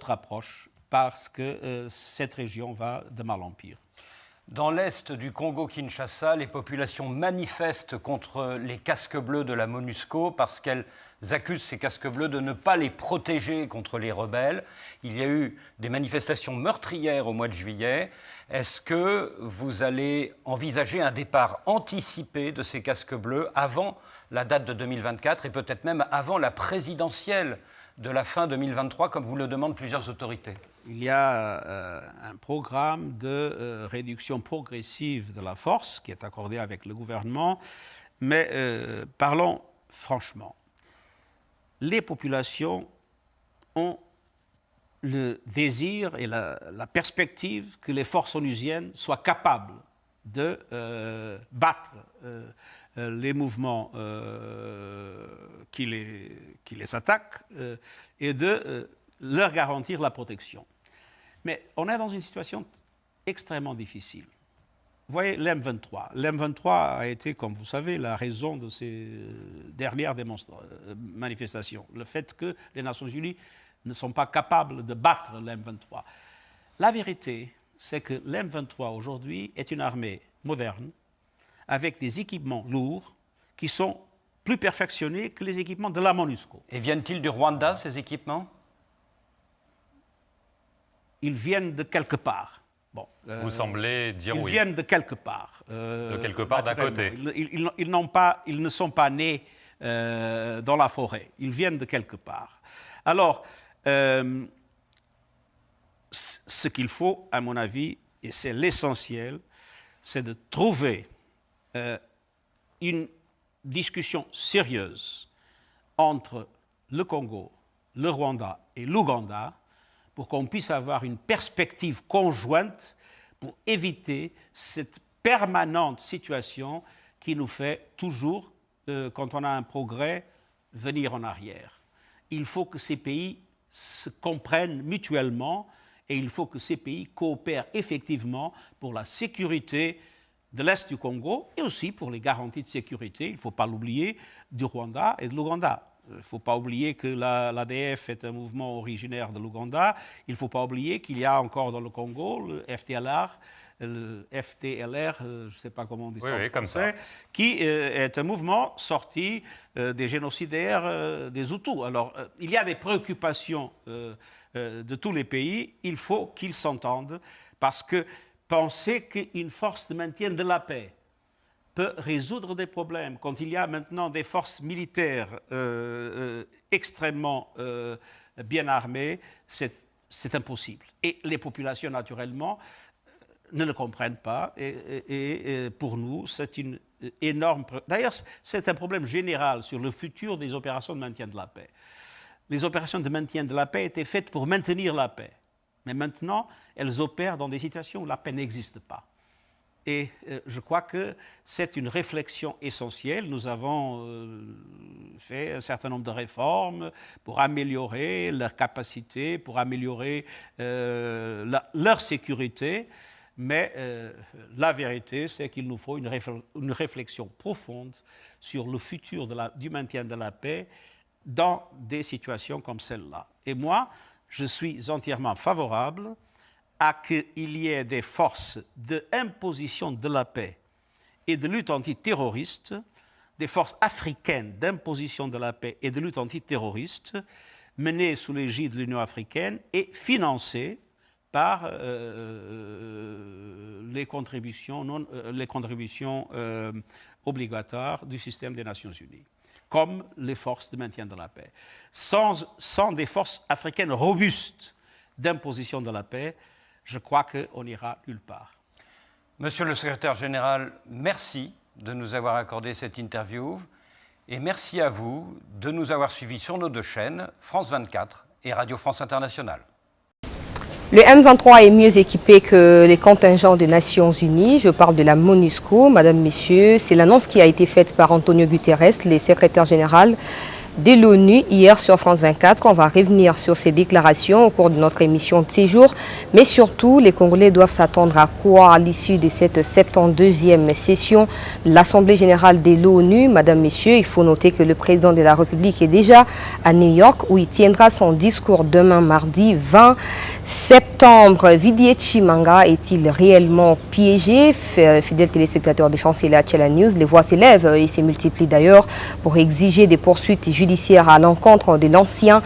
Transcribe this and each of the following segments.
notre approche parce que cette région va de mal en pire. Dans l'est du Congo-Kinshasa, les populations manifestent contre les casques bleus de la MONUSCO parce qu'elles accusent ces casques bleus de ne pas les protéger contre les rebelles. Il y a eu des manifestations meurtrières au mois de juillet. Est-ce que vous allez envisager un départ anticipé de ces casques bleus avant la date de 2024 et peut-être même avant la présidentielle de la fin 2023, comme vous le demandent plusieurs autorités? Il y a un programme de réduction progressive de la force qui est accordé avec le gouvernement, mais parlons franchement. Les populations ont le désir et la perspective que les forces onusiennes soient capables de battre les mouvements qui les attaquent et de leur garantir la protection. Mais on est dans une situation extrêmement difficile. Vous voyez, l'M23. L'M23 a été, comme vous savez, la raison de ces dernières manifestations. Le fait que les Nations Unies ne sont pas capables de battre l'M23. La vérité, c'est que l'M23 aujourd'hui est une armée moderne, avec des équipements lourds qui sont plus perfectionnés que les équipements de la MONUSCO. Et viennent-ils du Rwanda, ces équipements ? Ils viennent de quelque part. Bon, vous semblez dire oui. Ils viennent de quelque part. De quelque part d'à côté. Ils ne sont pas nés dans la forêt. Ils viennent de quelque part. Alors, ce qu'il faut, à mon avis, et c'est l'essentiel, c'est de trouver une discussion sérieuse entre le Congo, le Rwanda et l'Ouganda pour qu'on puisse avoir une perspective conjointe pour éviter cette permanente situation qui nous fait toujours, quand on a un progrès, venir en arrière. Il faut que ces pays se comprennent mutuellement et il faut que ces pays coopèrent effectivement pour la sécurité de l'Est du Congo et aussi pour les garanties de sécurité, il ne faut pas l'oublier, du Rwanda et de l'Ouganda. Il ne faut pas oublier que l'ADF est un mouvement originaire de l'Ouganda. Il ne faut pas oublier qu'il y a encore dans le Congo le FDLR, je ne sais pas comment on dit ça en français, qui est un mouvement sorti des génocidaires des Hutus. Alors, il y a des préoccupations de tous les pays. Il faut qu'ils s'entendent parce que penser qu'une force de maintien de la paix peut résoudre des problèmes. Quand il y a maintenant des forces militaires extrêmement bien armées, c'est impossible. Et les populations, naturellement, ne le comprennent pas. Et pour nous, c'est une énorme... D'ailleurs, c'est un problème général sur le futur des opérations de maintien de la paix. Les opérations de maintien de la paix étaient faites pour maintenir la paix. Mais maintenant, elles opèrent dans des situations où la paix n'existe pas. Et je crois que c'est une réflexion essentielle. Nous avons fait un certain nombre de réformes pour améliorer leur capacité, pour améliorer leur sécurité. Mais la vérité, c'est qu'il nous faut une réflexion profonde sur le futur du maintien de la paix dans des situations comme celle-là. Et moi, je suis entièrement favorable à qu'il y ait des forces d'imposition de la paix et de lutte antiterroriste, des forces africaines d'imposition de la paix et de lutte antiterroriste, menées sous l'égide de l'Union africaine et financées par les contributions obligatoires du système des Nations Unies, comme les forces de maintien de la paix. Sans des forces africaines robustes d'imposition de la paix, je crois qu'on n'ira nulle part. Monsieur le secrétaire général, merci de nous avoir accordé cette interview et merci à vous de nous avoir suivis sur nos deux chaînes, France 24 et Radio France Internationale. Le M23 est mieux équipé que les contingents des Nations Unies. Je parle de la MONUSCO, Madame, Messieurs. C'est l'annonce qui a été faite par Antonio Guterres, le secrétaire général de l'ONU hier sur France 24. On va revenir sur ces déclarations au cours de notre émission de séjour. Mais surtout, les Congolais doivent s'attendre à quoi à l'issue de cette 72e session de l'Assemblée générale de l'ONU. Madame, Messieurs, il faut noter que le président de la République est déjà à New York où il tiendra son discours demain mardi 20 septembre. Vidier Chimanga est-il réellement piégé? Fidèles téléspectateurs de France et la Tchela News, les voix s'élèvent et se multiplient d'ailleurs pour exiger des poursuites judiciaires à l'encontre de l'ancien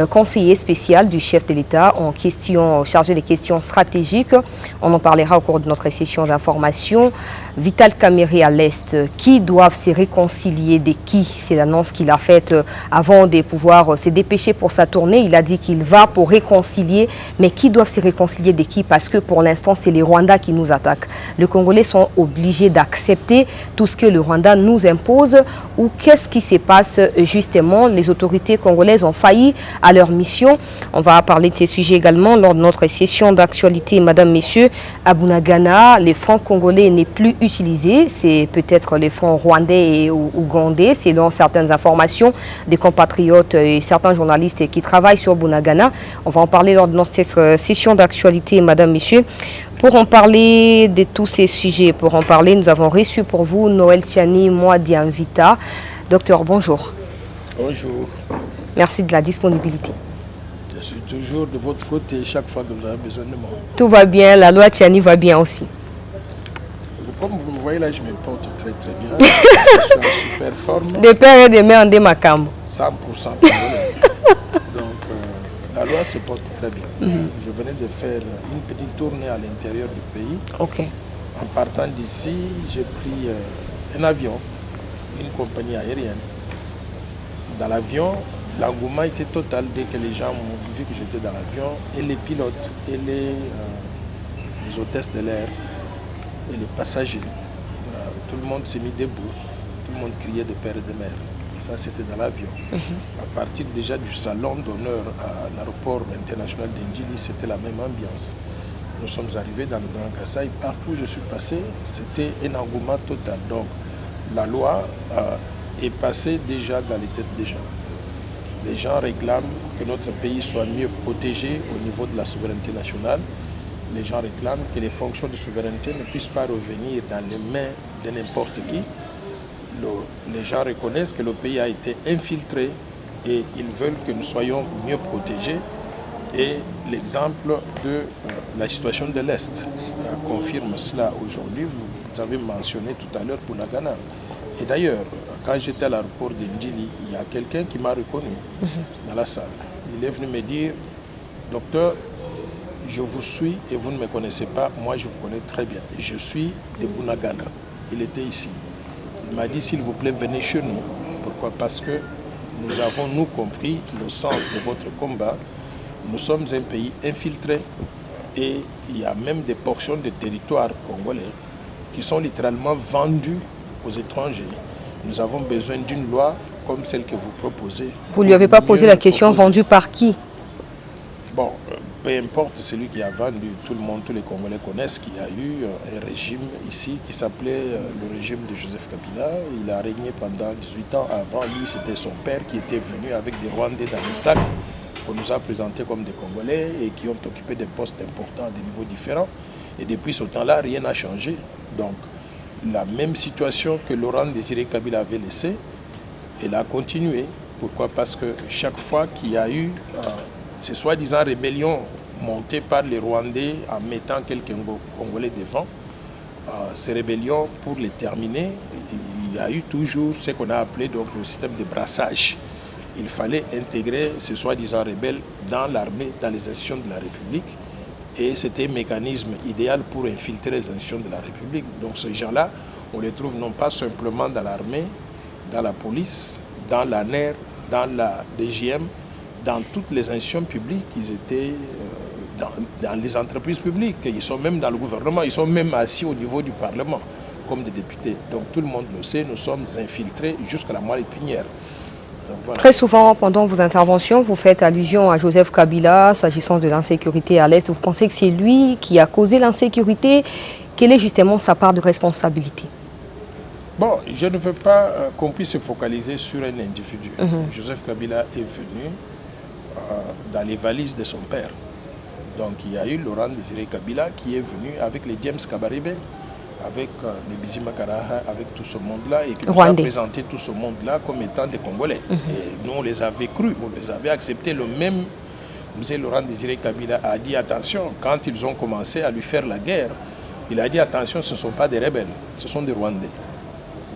conseiller spécial du chef de l'État en question, chargé des questions stratégiques. On en parlera au cours de notre session d'information. Vital Kamerhe à l'Est, qui doivent se réconcilier de qui? C'est l'annonce qu'il a faite avant de pouvoir se dépêcher pour sa tournée. Il a dit qu'il va pour réconcilier, mais qui doivent se réconcilier de qui? Parce que pour l'instant, c'est les Rwandais qui nous attaquent. Les Congolais sont obligés d'accepter tout ce que le Rwanda nous impose, ou qu'est-ce qui se passe justement? Les autorités congolaises ont failli à leur mission. On va parler de ces sujets également lors de notre session d'actualité. Madame, Messieurs, à Bunagana, les francs congolais n'est plus utilisé. C'est peut-être les francs rwandais et ougandais, selon certaines informations des compatriotes et certains journalistes qui travaillent sur Bunagana. On va en parler lors de notre session d'actualité, Madame, Messieurs. Pour en parler de tous ces sujets, nous avons reçu pour vous Noël Tiani Mwadianvita. Docteur, bonjour. Bonjour. Merci de la disponibilité. Je suis toujours de votre côté chaque fois que vous avez besoin de moi. Tout va bien, la loi Tiani va bien aussi. Comme vous me voyez là, je me porte très très bien. Je suis en super forme. De père et de mère en démacam. 100%. Donc la loi se porte très bien. Je venais de faire une petite tournée à l'intérieur du pays. Ok. En partant d'ici, j'ai pris un avion, une compagnie aérienne. Dans l'avion, l'engouement était total dès que les gens m'ont vu que j'étais dans l'avion, et les pilotes, et les hôtesses de l'air, et les passagers. Tout le monde s'est mis debout, tout le monde criait de père et de mère. Ça, c'était dans l'avion. À partir déjà du salon d'honneur à l'aéroport international d'Indjili, c'était la même ambiance. Nous sommes arrivés dans le Grand Kassai. Partout où je suis passé, c'était un engouement total. Donc, la loi est passée déjà dans les têtes des gens. Les gens réclament que notre pays soit mieux protégé au niveau de la souveraineté nationale. Les gens réclament que les fonctions de souveraineté ne puissent pas revenir dans les mains de n'importe qui. Les gens reconnaissent que le pays a été infiltré et ils veulent que nous soyons mieux protégés. Et l'exemple de la situation de l'Est confirme cela aujourd'hui. Vous avez mentionné tout à l'heure Bunagana. Et d'ailleurs, quand j'étais à l'aéroport de Ndjili, il y a quelqu'un qui m'a reconnu dans la salle. Il est venu me dire, docteur, je vous suis et vous ne me connaissez pas, moi je vous connais très bien. Je suis de Bunagana. Il était ici. Il m'a dit, s'il vous plaît, venez chez nous. Pourquoi? Parce que nous avons, nous, compris le sens de votre combat. Nous sommes un pays infiltré et il y a même des portions de territoire congolais qui sont littéralement vendues aux étrangers. Nous avons besoin d'une loi comme celle que vous proposez. Vous ne lui avez pas posé la question, vendue par qui? Bon, peu importe celui qui a vendu, tout le monde, tous les Congolais connaissent qu'il y a eu un régime ici qui s'appelait le régime de Joseph Kabila. Il a régné pendant 18 ans. Avant lui, c'était son père qui était venu avec des Rwandais dans les sacs qu'on nous a présentés comme des Congolais et qui ont occupé des postes importants à des niveaux différents. Et depuis ce temps-là, rien n'a changé. Donc, la même situation que Laurent Désiré Kabila avait laissée, elle a continué. Pourquoi? Parce que chaque fois qu'il y a eu ces soi-disant rébellions montées par les Rwandais en mettant quelques Congolais devant, ces rébellions, pour les terminer, il y a eu toujours ce qu'on a appelé donc, le système de brassage. Il fallait intégrer ces soi-disant rebelles dans l'armée, dans les institutions de la République. Et c'était un mécanisme idéal pour infiltrer les institutions de la République. Donc ces gens-là, on les trouve non pas simplement dans l'armée, dans la police, dans la NER, dans la DGM, dans toutes les institutions publiques. Ils étaient dans les entreprises publiques, ils sont même dans le gouvernement, ils sont même assis au niveau du Parlement comme des députés. Donc tout le monde le sait, nous sommes infiltrés jusqu'à la moelle épinière. Voilà. Très souvent, pendant vos interventions, vous faites allusion à Joseph Kabila, s'agissant de l'insécurité à l'Est. Vous pensez que c'est lui qui a causé l'insécurité? Quelle est justement sa part de responsabilité? Bon, je ne veux pas qu'on puisse se focaliser sur un individu. Joseph Kabila est venu dans les valises de son père. Donc il y a eu Laurent Désiré Kabila qui est venu avec les James Kabarebe, avec les Bizima Karaha, avec tout ce monde-là, et qui nous a présenté tout ce monde-là comme étant des Congolais. Et nous, on les avait crus, on les avait acceptés. Le même M. Laurent Désiré Kabila a dit attention, quand ils ont commencé à lui faire la guerre, il a dit attention, ce ne sont pas des rebelles, ce sont des Rwandais.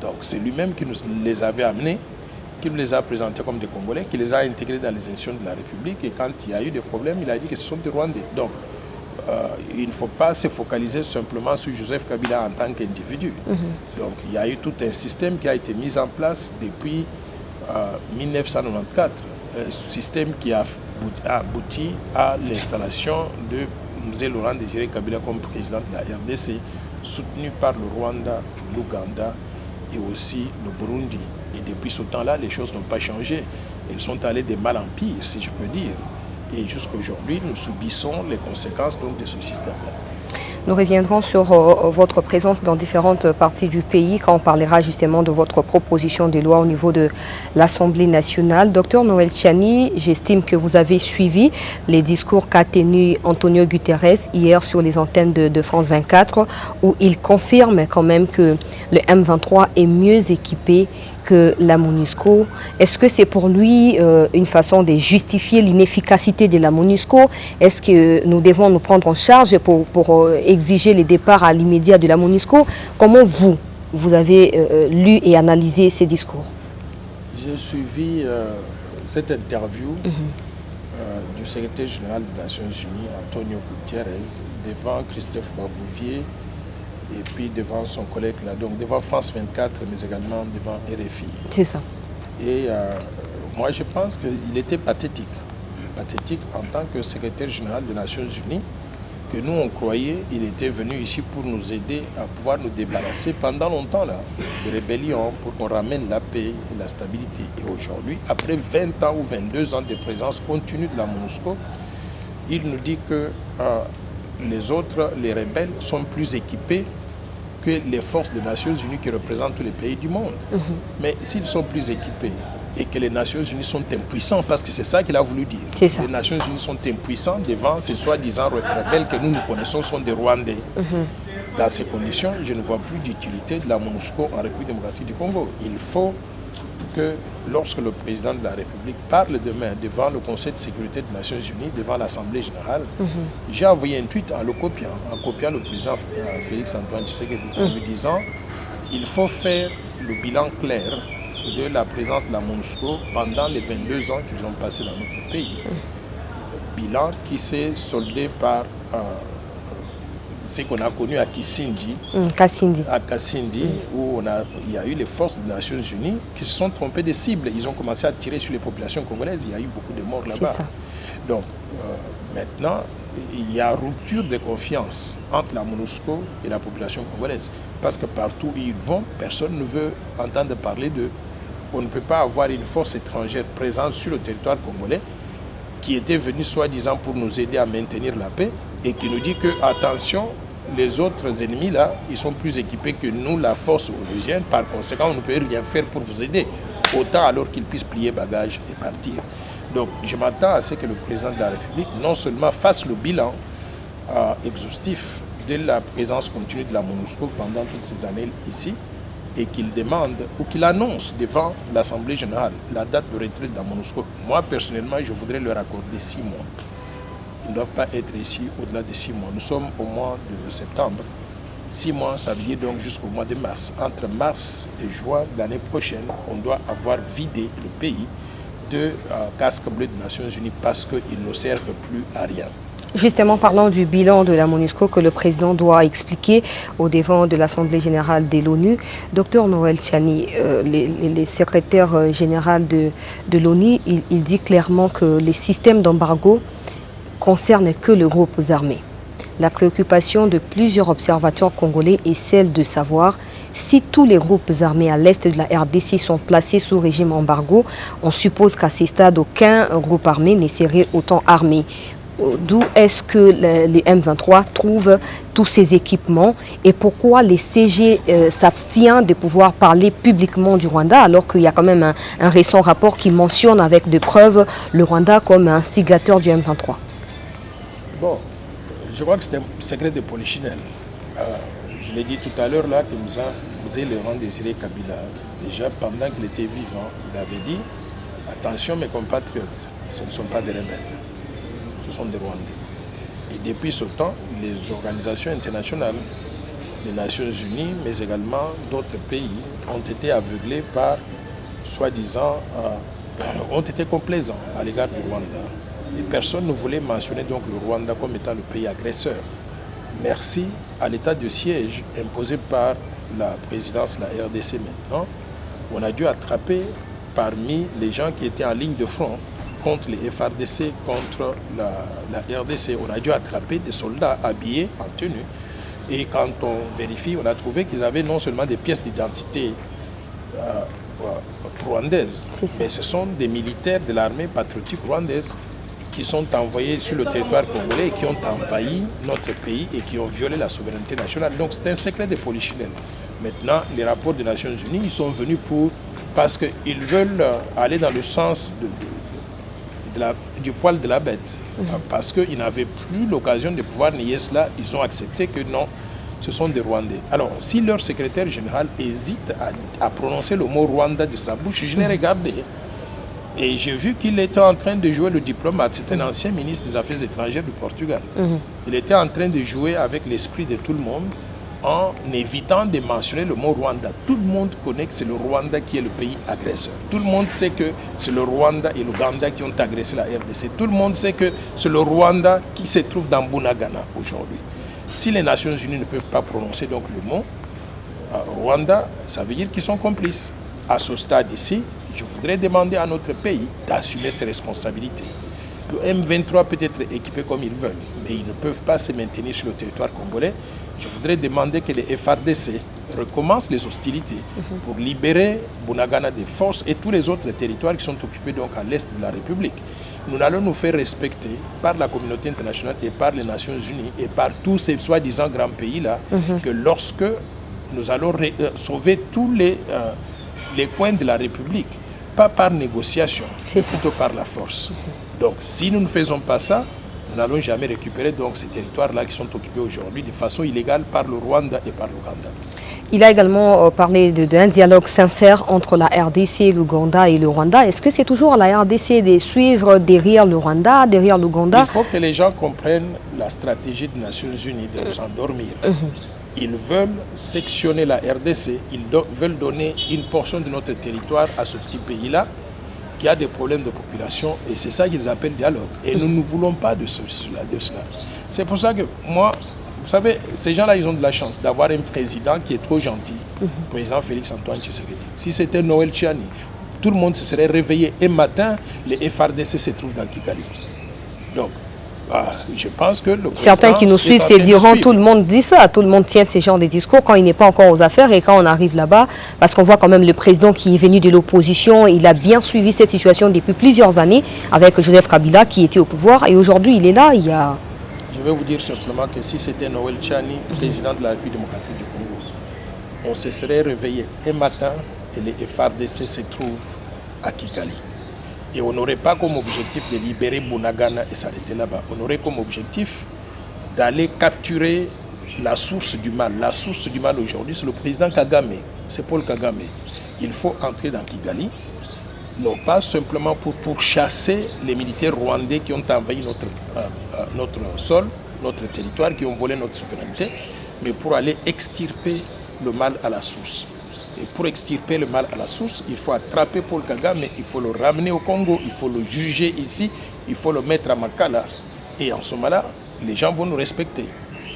Donc c'est lui-même qui nous les avait amenés, qui nous les a présentés comme des Congolais, qui les a intégrés dans les institutions de la République, et quand il y a eu des problèmes, il a dit que ce sont des Rwandais. Donc il ne faut pas se focaliser simplement sur Joseph Kabila en tant qu'individu. Donc il y a eu tout un système qui a été mis en place depuis 1994, un système qui a abouti à l'installation de M. Laurent Désiré Kabila comme président de la RDC, soutenu par le Rwanda, l'Ouganda et aussi le Burundi. Et depuis ce temps-là, les choses n'ont pas changé. Elles sont allées de mal en pire, si je peux dire. Et jusqu'à aujourd'hui, nous subissons les conséquences donc, de ce système-là. Nous reviendrons sur votre présence dans différentes parties du pays quand on parlera justement de votre proposition de loi au niveau de l'Assemblée nationale. Docteur Noël Tchani, j'estime que vous avez suivi les discours qu'a tenu Antonio Guterres hier sur les antennes de France 24 où il confirme quand même que le M23 est mieux équipé que la MONUSCO. Est-ce que c'est pour lui une façon de justifier l'inefficacité de la MONUSCO? Est-ce que nous devons nous prendre en charge pour exiger le départ à l'immédiat de la MONUSCO? Comment vous avez lu et analysé ces discours? J'ai suivi cette interview du secrétaire général des Nations Unies, Antonio Guterres, devant Christophe Babouvier, et puis devant son collègue là, donc devant France 24, mais également devant RFI. C'est ça. Et moi, je pense qu'il était pathétique. Pathétique en tant que secrétaire général des Nations Unies, que nous, on croyait qu'il était venu ici pour nous aider à pouvoir nous débarrasser pendant longtemps là, des rébellions, pour qu'on ramène la paix et la stabilité. Et aujourd'hui, après 20 ans ou 22 ans de présence continue de la MONUSCO, il nous dit que les autres, les rebelles, sont plus équipés que les forces des Nations Unies qui représentent tous les pays du monde. Mais s'ils sont plus équipés et que les Nations Unies sont impuissants, parce que c'est ça qu'il a voulu dire, les Nations Unies sont impuissants devant ces soi-disant rebelles que nous connaissons sont des Rwandais. Dans ces conditions, je ne vois plus d'utilité de la MONUSCO en République démocratique du Congo. Il faut que lorsque le président de la République parle demain devant le Conseil de sécurité des Nations Unies, devant l'Assemblée générale, j'ai envoyé un tweet en le copiant le président Félix Antoine Tshisekedi en lui disant il faut faire le bilan clair de la présence de la MONUSCO pendant les 22 ans qu'ils ont passé dans notre pays. Bilan qui s'est soldé par ce qu'on a connu à Kisindi, où il y a eu les forces des Nations Unies qui se sont trompées des cibles. Ils ont commencé à tirer sur les populations congolaises. Il y a eu beaucoup de morts là-bas. Donc maintenant, il y a rupture de confiance entre la MONUSCO et la population congolaise. Parce que partout où ils vont, personne ne veut entendre parler de... On ne peut pas avoir une force étrangère présente sur le territoire congolais qui était venue soi-disant pour nous aider à maintenir la paix et qui nous dit que, attention, les autres ennemis là, ils sont plus équipés que nous, la force onusienne, par conséquent, on ne peut rien faire pour vous aider. Autant alors qu'ils puissent plier bagages et partir. Donc, je m'attends à ce que le président de la République, non seulement fasse le bilan exhaustif de la présence continue de la MONUSCO pendant toutes ces années ici, et qu'il demande ou qu'il annonce devant l'Assemblée générale la date de retraite de la MONUSCO. Moi, personnellement, je voudrais leur accorder 6 mois. Ils ne doivent pas être ici au-delà de 6 mois. Nous sommes au mois de septembre. 6 mois, ça veut dire donc jusqu'au mois de mars. Entre mars et juin de l'année prochaine, on doit avoir vidé le pays de casques bleus des Nations Unies parce qu'ils ne servent plus à rien. Justement, parlant du bilan de la MONUSCO que le président doit expliquer au devant de l'Assemblée générale de l'ONU, Dr Noël Tchani, le secrétaire général de l'ONU, il dit clairement que les systèmes d'embargo concernent que les groupes armés. La préoccupation de plusieurs observateurs congolais est celle de savoir si tous les groupes armés à l'est de la RDC sont placés sous régime embargo. On suppose qu'à ce stade, aucun groupe armé ne serait autant armé. d'où est-ce que les M23 trouvent tous ces équipements et pourquoi les CG s'abstiennent de pouvoir parler publiquement du Rwanda alors qu'il y a quand même un récent rapport qui mentionne avec des preuves le Rwanda comme un instigateur du M23? Bon, je crois que c'est un secret de polichinelle. Je l'ai dit tout à l'heure là que nous avons Laurent Désiré Kabila. Déjà pendant qu'il était vivant, il avait dit attention mes compatriotes, ce ne sont pas des rebelles, ce sont des Rwandais. Et depuis ce temps, les organisations internationales, les Nations Unies, mais également d'autres pays ont été aveuglés par, soi-disant, ont été complaisants à l'égard du Rwanda. Et personne ne voulait mentionner donc le Rwanda comme étant le pays agresseur. Merci à l'état de siège imposé par la présidence de la RDC maintenant, on a dû attraper parmi les gens qui étaient en ligne de front contre les FARDC, contre la RDC, on a dû attraper des soldats habillés en tenue. Et quand on vérifie, on a trouvé qu'ils avaient non seulement des pièces d'identité rwandaises, mais ce sont des militaires de l'armée patriotique rwandaise qui sont envoyés sur le territoire congolais et qui ont envahi notre pays et qui ont violé la souveraineté nationale. Donc c'est un secret de polichinelle. Maintenant, les rapports des Nations Unies, ils sont venus parce qu'ils veulent aller dans le sens du poil de la bête. Parce qu'ils n'avaient plus l'occasion de pouvoir nier cela, ils ont accepté que non, ce sont des Rwandais. Alors, si leur secrétaire général hésite à prononcer le mot Rwanda de sa bouche, je l'ai regardé. Et j'ai vu qu'il était en train de jouer le diplomate. C'est un ancien ministre des Affaires étrangères du Portugal. Il était en train de jouer avec l'esprit de tout le monde en évitant de mentionner le mot Rwanda. Tout le monde connaît que c'est le Rwanda qui est le pays agresseur. Tout le monde sait que c'est le Rwanda et l'Ouganda qui ont agressé la RDC. Tout le monde sait que c'est le Rwanda qui se trouve dans Bunagana aujourd'hui. Si les Nations Unies ne peuvent pas prononcer donc le mot Rwanda, ça veut dire qu'ils sont complices. À ce stade ici, je voudrais demander à notre pays d'assumer ses responsabilités. Le M23 peut être équipé comme ils veulent, mais ils ne peuvent pas se maintenir sur le territoire congolais. Je voudrais demander que les FARDC recommencent les hostilités pour libérer Bunagana des forces et tous les autres territoires qui sont occupés donc à l'est de la République. Nous allons nous faire respecter par la communauté internationale et par les Nations Unies et par tous ces soi-disant grands pays-là que lorsque nous allons sauver tous les coins de la République, pas par négociation, mais plutôt par la force. Donc, si nous ne faisons pas ça, nous n'allons jamais récupérer donc ces territoires-là qui sont occupés aujourd'hui de façon illégale par le Rwanda et par l'Ouganda. Il a également parlé d'un dialogue sincère entre la RDC, l'Ouganda et le Rwanda. Est-ce que c'est toujours à la RDC de suivre derrière le Rwanda, derrière l'Ouganda? Il faut que les gens comprennent la stratégie des Nations Unies de nous endormir. Ils veulent sectionner la RDC, ils veulent donner une portion de notre territoire à ce petit pays-là qui a des problèmes de population et c'est ça qu'ils appellent dialogue. Et nous ne voulons pas de cela. C'est pour ça que moi, vous savez, ces gens-là, ils ont de la chance d'avoir un président qui est trop gentil, le président Félix-Antoine Tshisekedi. Si c'était Noël Tchiani, tout le monde se serait réveillé un matin, les FARDC se trouvent dans Kigali. Donc, je pense que certains qui nous suivent se diront, tout le monde dit ça, tout le monde tient ces genres de discours quand il n'est pas encore aux affaires et quand on arrive là-bas, parce qu'on voit quand même le président qui est venu de l'opposition, il a bien suivi cette situation depuis plusieurs années avec Joseph Kabila qui était au pouvoir et aujourd'hui il est là, il y a... Je vais vous dire simplement que si c'était Noël Tchiani, président de la République démocratique du Congo, on se serait réveillé un matin et les FARDC se trouvent à Kigali. Et on n'aurait pas comme objectif de libérer Bunagana et s'arrêter là-bas. On aurait comme objectif d'aller capturer la source du mal. La source du mal aujourd'hui, c'est le président Kagame, c'est Paul Kagame. Il faut entrer dans Kigali, non pas simplement pour chasser les militaires rwandais qui ont envahi notre sol, notre territoire, qui ont volé notre souveraineté, mais pour aller extirper le mal à la source. Et pour extirper le mal à la source, il faut attraper Paul Kagame, il faut le ramener au Congo, il faut le juger ici, il faut le mettre à Makala. Et en ce moment-là, les gens vont nous respecter.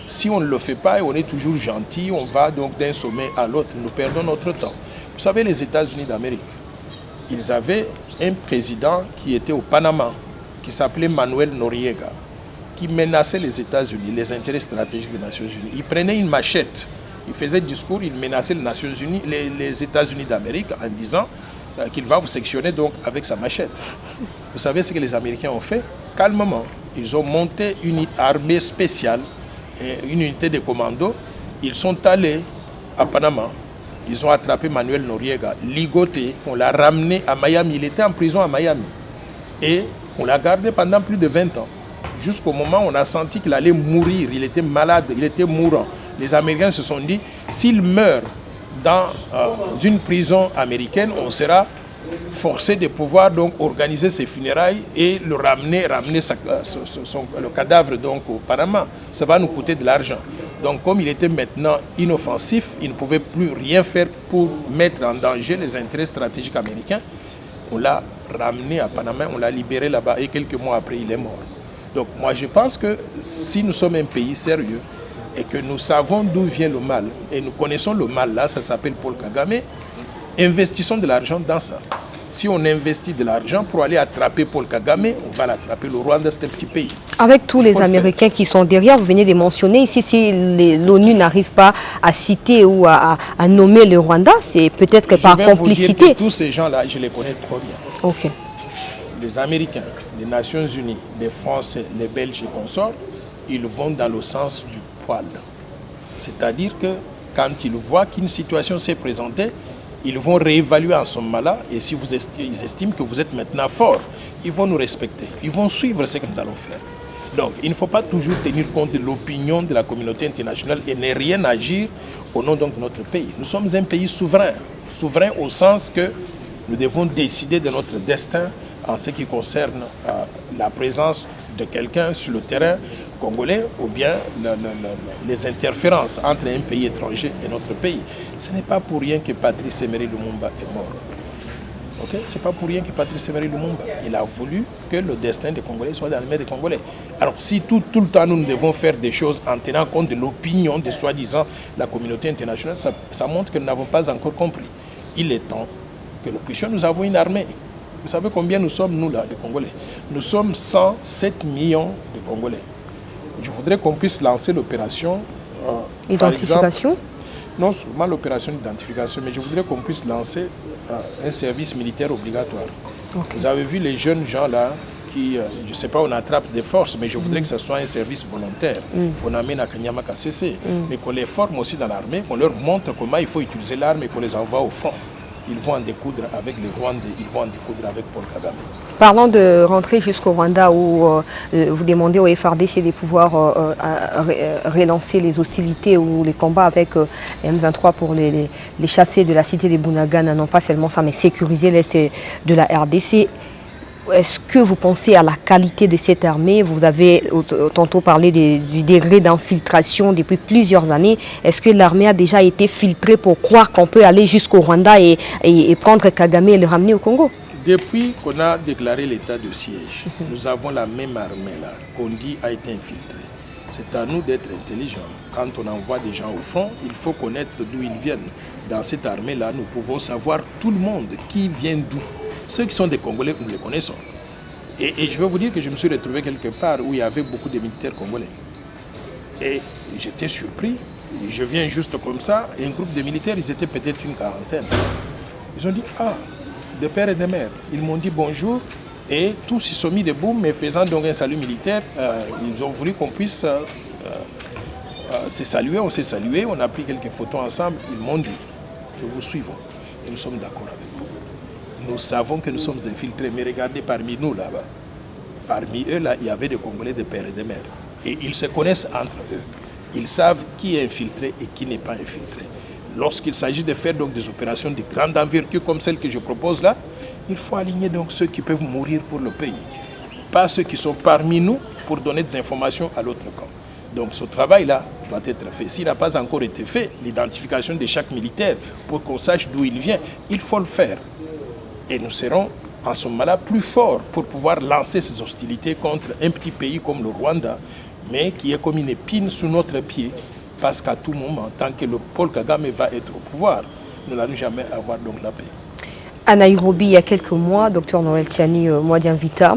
Si on ne le fait pas et on est toujours gentil, on va donc d'un sommet à l'autre, nous perdons notre temps. Vous savez, les États-Unis d'Amérique, ils avaient un président qui était au Panama, qui s'appelait Manuel Noriega, qui menaçait les États-Unis, les intérêts stratégiques des Nations Unies. Il prenait une machette. Il faisait discours, il menaçait les Nations Unies, les États-Unis d'Amérique en disant qu'il va vous sectionner donc avec sa machette. Vous savez ce que les Américains ont fait? calmement. Ils ont monté une armée spéciale, une unité de commando. Ils sont allés à Panama. Ils ont attrapé Manuel Noriega, ligoté. On l'a ramené à Miami. Il était en prison à Miami. Et on l'a gardé pendant plus de 20 ans. Jusqu'au moment où on a senti qu'il allait mourir. Il était malade, il était mourant. Les Américains se sont dit, s'il meurt dans une prison américaine, on sera forcé de pouvoir donc organiser ses funérailles et le ramener le cadavre donc au Panama. Ça va nous coûter de l'argent. Donc comme il était maintenant inoffensif, il ne pouvait plus rien faire pour mettre en danger les intérêts stratégiques américains. On l'a ramené à Panama, on l'a libéré là-bas et quelques mois après, il est mort. Donc moi je pense que si nous sommes un pays sérieux et que nous savons d'où vient le mal, et nous connaissons le mal là, ça s'appelle Paul Kagame, investissons de l'argent dans ça. Si on investit de l'argent pour aller attraper Paul Kagame, on va l'attraper. Le Rwanda, c'est un petit pays. Avec tous les Américains qui sont derrière, vous venez de mentionner ici, si l'ONU n'arrive pas à citer ou à nommer le Rwanda, c'est peut-être que par complicité. Vous dire que tous ces gens-là, je les connais trop bien. Ok. Les Américains, les Nations Unies, les Français, les Belges et consorts, ils vont dans le sens du poil. C'est-à-dire que quand ils voient qu'une situation s'est présentée, ils vont réévaluer en ce moment-là, et si ils estiment que vous êtes maintenant fort, ils vont nous respecter. Ils vont suivre ce que nous allons faire. Donc, il ne faut pas toujours tenir compte de l'opinion de la communauté internationale et ne rien agir au nom donc, de notre pays. Nous sommes un pays souverain. Souverain au sens que nous devons décider de notre destin en ce qui concerne la présence de quelqu'un sur le terrain congolais ou bien les interférences entre un pays étranger et notre pays. Ce n'est pas pour rien que Patrice Emery Lumumba est mort. Okay? Ce n'est pas pour rien que Patrice Emery Lumumba, il a voulu que le destin des Congolais soit dans les mains des Congolais. Alors si tout le temps nous devons faire des choses en tenant compte de l'opinion de soi-disant la communauté internationale, ça montre que nous n'avons pas encore compris. Il est temps que nous puissions, nous avons une armée. Vous savez combien nous sommes, nous, là, les Congolais? Nous sommes 107 millions de Congolais. Je voudrais qu'on puisse lancer l'opération... Identification? Non seulement l'opération d'identification, mais je voudrais qu'on puisse lancer un service militaire obligatoire. Okay. Vous avez vu les jeunes gens là qui, je ne sais pas, on attrape des forces, mais je voudrais que ce soit un service volontaire. On amène à Kanyama KCC, mais qu'on les forme aussi dans l'armée, qu'on leur montre comment il faut utiliser l'arme et qu'on les envoie au front. Ils vont en découdre avec les Rwandais, ils vont en découdre avec Paul Kagame. Parlant de rentrer jusqu'au Rwanda où vous demandez au FARDC de pouvoir relancer les hostilités ou les combats avec M23 pour les chasser de la cité de Bunagana, non pas seulement ça, mais sécuriser l'est de la RDC. Est-ce que vous pensez à la qualité de cette armée? Vous avez tantôt parlé du degré d'infiltration depuis plusieurs années. Est-ce que l'armée a déjà été filtrée pour croire qu'on peut aller jusqu'au Rwanda et prendre Kagame et le ramener au Congo? Depuis qu'on a déclaré l'état de siège, nous avons la même armée là, qu'on dit a été infiltrée. C'est à nous d'être intelligents. Quand on envoie des gens au front, il faut connaître d'où ils viennent. Dans cette armée-là, nous pouvons savoir tout le monde qui vient d'où. Ceux qui sont des Congolais, nous les connaissons. Et je vais vous dire que je me suis retrouvé quelque part où il y avait beaucoup de militaires congolais. Et j'étais surpris. Je viens juste comme ça, et un groupe de militaires, ils étaient peut-être une quarantaine. Ils ont dit, ah, de père et de mère. Ils m'ont dit bonjour, et tous ils sont mis debout, mais faisant donc un salut militaire, ils ont voulu qu'on puisse se saluer. On s'est salué, on a pris quelques photos ensemble. Ils m'ont dit, nous vous suivons, et nous sommes d'accord avec vous. Nous savons que nous sommes infiltrés, mais regardez parmi nous là-bas. Parmi eux, là, il y avait des Congolais de père et de mère. Et ils se connaissent entre eux. Ils savent qui est infiltré et qui n'est pas infiltré. Lorsqu'il s'agit de faire donc des opérations de grande envergure comme celle que je propose là, il faut aligner donc ceux qui peuvent mourir pour le pays. Pas ceux qui sont parmi nous pour donner des informations à l'autre camp. Donc ce travail-là doit être fait. S'il n'a pas encore été fait, l'identification de chaque militaire pour qu'on sache d'où il vient, il faut le faire. Et nous serons en ce moment-là plus forts pour pouvoir lancer ces hostilités contre un petit pays comme le Rwanda, mais qui est comme une épine sous notre pied, parce qu'à tout moment, tant que le Paul Kagame va être au pouvoir, nous n'allons jamais avoir donc la paix. À Nairobi, il y a quelques mois, Dr Noël Tchani Mwadianvita,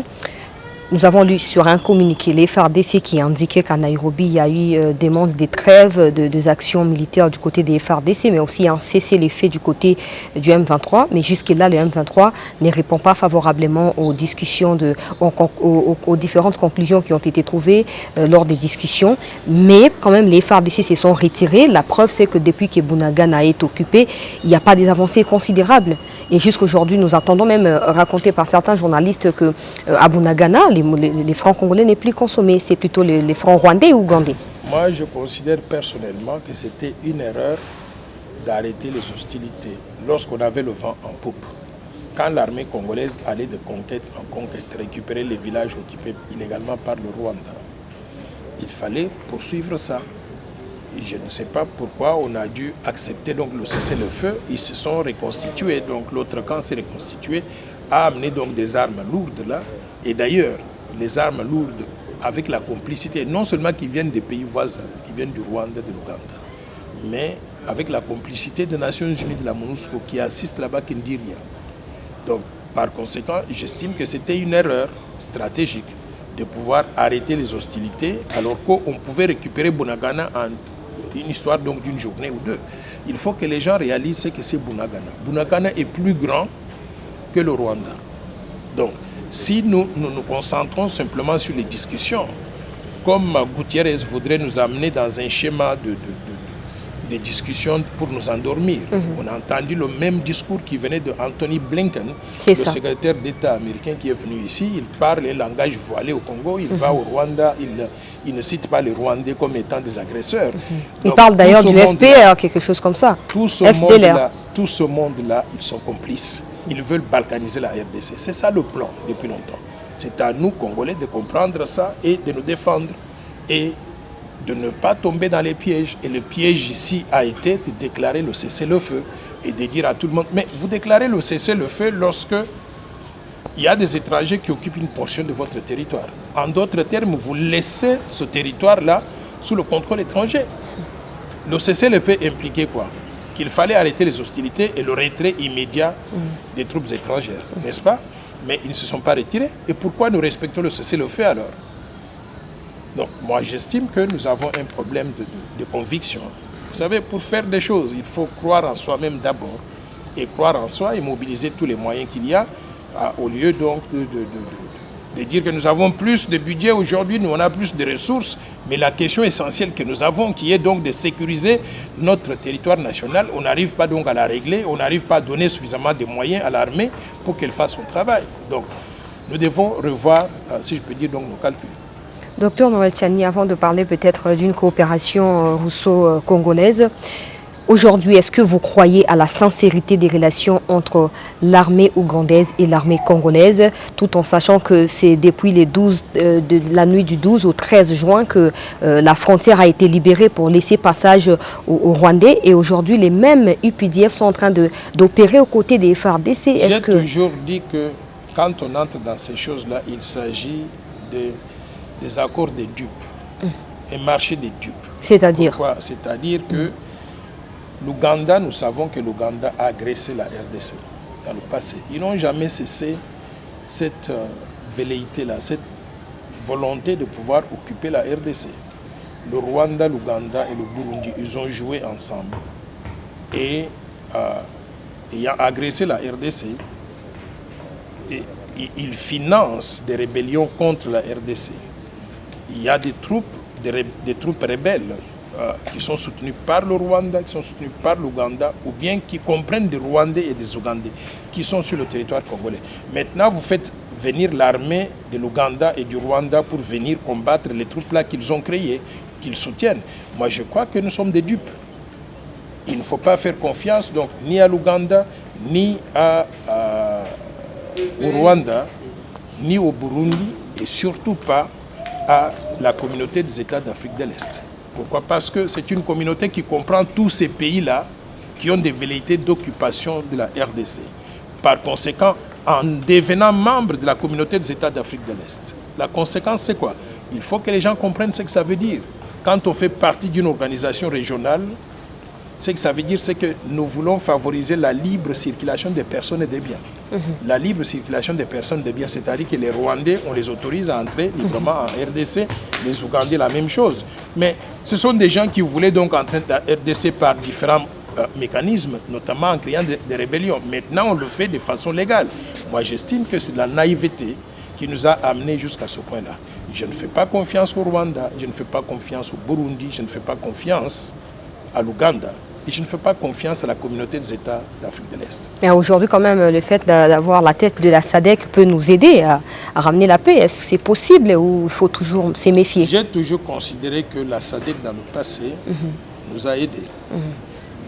Nous avons lu sur un communiqué les FARDC qui indiquait qu'à Nairobi, il y a eu des trêves des actions militaires du côté des FARDC, mais aussi un cessez-les-feux du côté du M23. Mais jusque-là, le M23 ne répond pas favorablement aux discussions, aux différentes conclusions qui ont été trouvées lors des discussions. Mais quand même, les FARDC se sont retirés. La preuve, c'est que depuis que Bunagana est occupé, il n'y a pas des avancées considérables. Et jusqu'aujourd'hui, nous attendons même raconté par certains journalistes qu'à Bunagana, les francs congolais n'est plus consommés, c'est plutôt les francs rwandais ou ougandais. Moi, je considère personnellement que c'était une erreur d'arrêter les hostilités lorsqu'on avait le vent en poupe. Quand l'armée congolaise allait de conquête en conquête, récupérer les villages occupés illégalement par le Rwanda, il fallait poursuivre ça. Je ne sais pas pourquoi on a dû accepter donc le cessez-le-feu. Ils se sont reconstitués, donc l'autre camp s'est reconstitué, a amené donc des armes lourdes là. Et d'ailleurs, les armes lourdes, avec la complicité, non seulement qui viennent des pays voisins, qui viennent du Rwanda, de l'Ouganda, mais avec la complicité des Nations Unies de la MONUSCO qui assiste là-bas, qui ne dit rien. Donc, par conséquent, j'estime que c'était une erreur stratégique de pouvoir arrêter les hostilités alors qu'on pouvait récupérer Bunagana en une histoire donc d'une journée ou deux. Il faut que les gens réalisent que c'est Bunagana. Bunagana est plus grand que le Rwanda. Donc, si nous nous concentrons simplement sur les discussions, comme Gutiérrez voudrait nous amener dans un schéma de discussions pour nous endormir. On a entendu le même discours qui venait de Anthony Blinken, le secrétaire d'État américain qui est venu ici. Il parle un langage voilé au Congo, il va au Rwanda, il ne cite pas les Rwandais comme étant des agresseurs. Il parle d'ailleurs du FPR, quelque chose comme ça. Tout ce monde-là, ils sont complices. Ils veulent balkaniser la RDC. C'est ça le plan depuis longtemps. C'est à nous, Congolais, de comprendre ça et de nous défendre et de ne pas tomber dans les pièges. Et le piège ici a été de déclarer le cessez-le-feu et de dire à tout le monde, mais vous déclarez le cessez-le-feu lorsque il y a des étrangers qui occupent une portion de votre territoire. En d'autres termes, vous laissez ce territoire-là sous le contrôle étranger. Le cessez-le-feu impliquait quoi? Qu'il fallait arrêter les hostilités et le retrait immédiat des troupes étrangères, n'est-ce pas? Mais ils ne se sont pas retirés. Et pourquoi nous respectons le cessez-le-feu alors? Donc, moi, j'estime que nous avons un problème de conviction. Vous savez, pour faire des choses, il faut croire en soi-même d'abord. Et croire en soi et mobiliser tous les moyens qu'il y a, au lieu donc de dire que nous avons plus de budget aujourd'hui, nous on a plus de ressources, mais la question essentielle que nous avons, qui est donc de sécuriser notre territoire national, on n'arrive pas donc à la régler, on n'arrive pas à donner suffisamment de moyens à l'armée pour qu'elle fasse son travail. Donc, nous devons revoir, si je peux dire, donc, nos calculs. Docteur Noël Tchani, avant de parler peut-être d'une coopération russo-congolaise, aujourd'hui, est-ce que vous croyez à la sincérité des relations entre l'armée ougandaise et l'armée congolaise, tout en sachant que c'est depuis la nuit du 12 au 13 juin que la frontière a été libérée pour laisser passage aux Rwandais, et aujourd'hui, les mêmes UPDF sont en train d'opérer aux côtés des FARDC. J'ai toujours dit que quand on entre dans ces choses-là, il s'agit des accords des dupes, un marché des dupes. C'est-à-dire? C'est-à-dire que l'Ouganda, nous savons que l'Ouganda a agressé la RDC dans le passé. Ils n'ont jamais cessé cette velléité-là, cette volonté de pouvoir occuper la RDC. Le Rwanda, l'Ouganda et le Burundi, ils ont joué ensemble. Et ayant agressé la RDC, ils financent des rébellions contre la RDC. Il y a des troupes rebelles qui sont soutenus par le Rwanda, qui sont soutenus par l'Ouganda, ou bien qui comprennent des Rwandais et des Ougandais qui sont sur le territoire congolais. Maintenant, vous faites venir l'armée de l'Ouganda et du Rwanda pour venir combattre les troupes-là qu'ils ont créées, qu'ils soutiennent. Moi, je crois que nous sommes des dupes. Il ne faut pas faire confiance donc ni à l'Ouganda, ni au Rwanda, ni au Burundi, et surtout pas à la communauté des États d'Afrique de l'Est. Pourquoi? Parce que c'est une communauté qui comprend tous ces pays-là qui ont des velléités d'occupation de la RDC. Par conséquent, en devenant membre de la communauté des États d'Afrique de l'Est, la conséquence c'est quoi? Il faut que les gens comprennent ce que ça veut dire. Quand on fait partie d'une organisation régionale, Ce que ça veut dire, c'est que nous voulons favoriser la libre circulation des personnes et des biens. La libre circulation des personnes et des biens, c'est-à-dire que les Rwandais, on les autorise à entrer librement en RDC, les Ougandais, la même chose. Mais ce sont des gens qui voulaient donc entrer dans la RDC par différents mécanismes, notamment en créant des rébellions. Maintenant, on le fait de façon légale. Moi, j'estime que c'est la naïveté qui nous a amenés jusqu'à ce point-là. Je ne fais pas confiance au Rwanda, je ne fais pas confiance au Burundi, je ne fais pas confiance à l'Ouganda. Et je ne fais pas confiance à la communauté des États d'Afrique de l'Est. Et aujourd'hui, quand même, le fait d'avoir la tête de la SADC peut nous aider à ramener la paix. Est-ce que c'est possible ou il faut toujours se méfier? J'ai toujours considéré que la SADC, dans le passé, nous a aidés.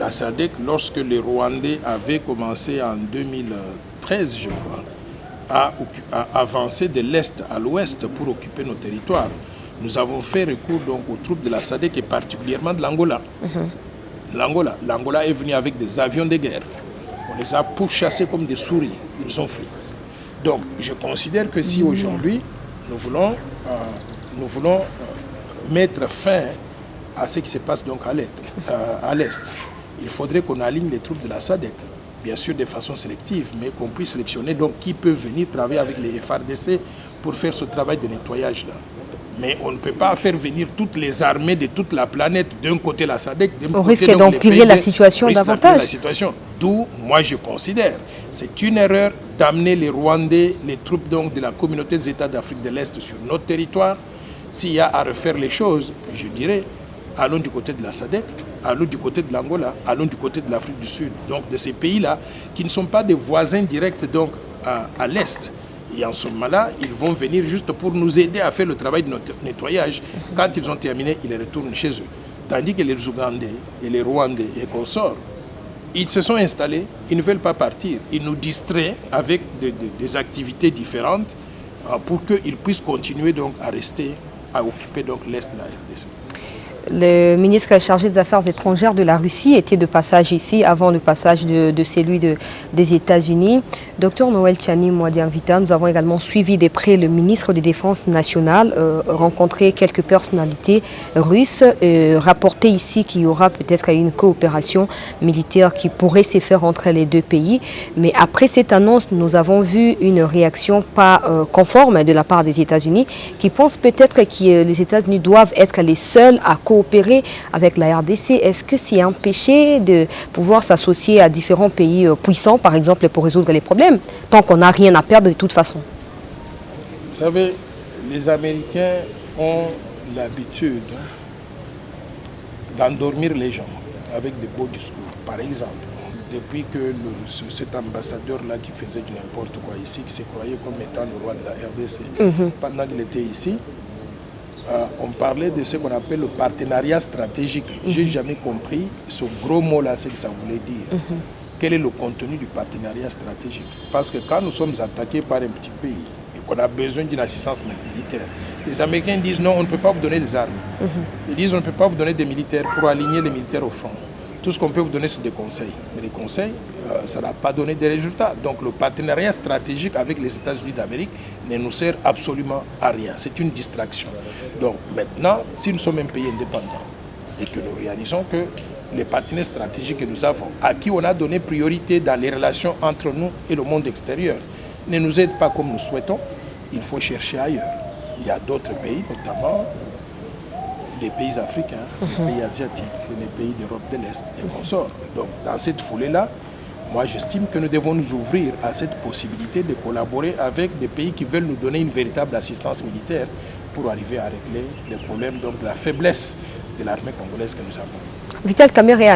La SADC, lorsque les Rwandais avaient commencé en 2013, je crois, à avancer de l'Est à l'Ouest pour occuper nos territoires, nous avons fait recours donc aux troupes de la SADC et particulièrement de l'Angola. L'Angola est venu avec des avions de guerre. On les a pourchassés comme des souris. Ils ont fui. Donc, je considère que si aujourd'hui, nous voulons mettre fin à ce qui se passe donc à l'Est, il faudrait qu'on aligne les troupes de la SADC, bien sûr de façon sélective, mais qu'on puisse sélectionner donc qui peut venir travailler avec les FARDC pour faire ce travail de nettoyage-là. Mais on ne peut pas faire venir toutes les armées de toute la planète, d'un côté la SADC, d'un côté... On risque d'empirer la situation davantage. D'où, moi je considère, c'est une erreur d'amener les Rwandais, les troupes donc de la communauté des États d'Afrique de l'Est sur notre territoire. S'il y a à refaire les choses, je dirais, allons du côté de la SADC, allons du côté de l'Angola, allons du côté de l'Afrique du Sud. Donc de ces pays-là, qui ne sont pas des voisins directs donc à l'Est. Et en ce moment-là, ils vont venir juste pour nous aider à faire le travail de nettoyage. Quand ils ont terminé, ils retournent chez eux. Tandis que les Ougandais et les Rwandais et consorts, ils se sont installés, ils ne veulent pas partir. Ils nous distraient avec des activités différentes pour qu'ils puissent continuer donc à rester, à occuper donc l'Est de la RDC. Le ministre chargé des Affaires étrangères de la Russie était de passage ici avant le passage de celui des États-Unis. Docteur Noël Tchani Mwadianvita, nous avons également suivi de près le ministre de Défense nationale, rencontré quelques personnalités russes, rapporté ici qu'il y aura peut-être une coopération militaire qui pourrait se faire entre les deux pays. Mais après cette annonce, nous avons vu une réaction pas conforme de la part des États-Unis qui pensent peut-être que les États-Unis doivent être les seuls à coopérer avec la RDC. Est-ce que c'est un péché de pouvoir s'associer à différents pays puissants, par exemple, pour résoudre les problèmes, tant qu'on n'a rien à perdre de toute façon? Vous savez, les Américains ont l'habitude d'endormir les gens avec de beaux discours. Par exemple, depuis que cet ambassadeur-là qui faisait du n'importe quoi ici, qui se croyait comme étant le roi de la RDC, pendant qu'il était ici, on parlait de ce qu'on appelle le partenariat stratégique. Je n'ai jamais compris ce gros mot-là, ce que ça voulait dire. Quel est le contenu du partenariat stratégique? Parce que quand nous sommes attaqués par un petit pays et qu'on a besoin d'une assistance militaire, les Américains disent non, on ne peut pas vous donner des armes. Ils disent on ne peut pas vous donner des militaires pour aligner les militaires au front. Tout ce qu'on peut vous donner, c'est des conseils. Mais les conseils, ça n'a pas donné de résultats. Donc le partenariat stratégique avec les États-Unis d'Amérique ne nous sert absolument à rien. C'est une distraction. Donc maintenant, si nous sommes un pays indépendant et que nous réalisons que les partenaires stratégiques que nous avons, à qui on a donné priorité dans les relations entre nous et le monde extérieur, ne nous aident pas comme nous souhaitons, il faut chercher ailleurs. Il y a d'autres pays, notamment les pays africains, les pays asiatiques, les pays d'Europe de l'Est et consorts. Donc dans cette foulée-là, moi j'estime que nous devons nous ouvrir à cette possibilité de collaborer avec des pays qui veulent nous donner une véritable assistance militaire pour arriver à régler les problèmes donc, de la faiblesse de l'armée congolaise que nous avons. Vital Kamerhe a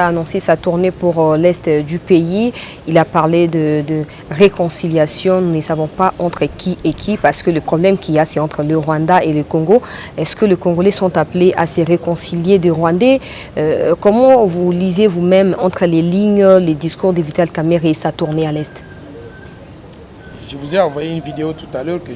annoncé sa tournée pour l'Est du pays. Il a parlé de réconciliation. Nous ne savons pas entre qui et qui, parce que le problème qu'il y a, c'est entre le Rwanda et le Congo. Est-ce que les Congolais sont appelés à se réconcilier des Rwandais? Comment vous lisez vous-même entre les lignes les discours de Vital Kamerhe et sa tournée à l'Est? Je vous ai envoyé une vidéo tout à l'heure que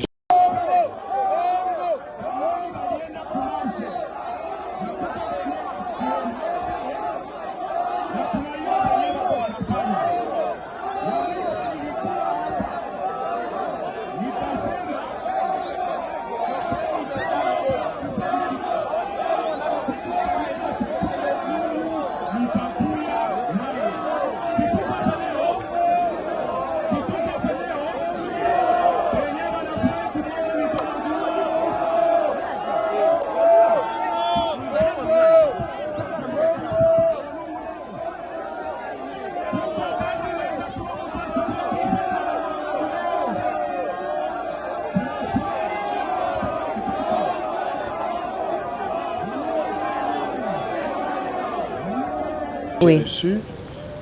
j'ai reçu.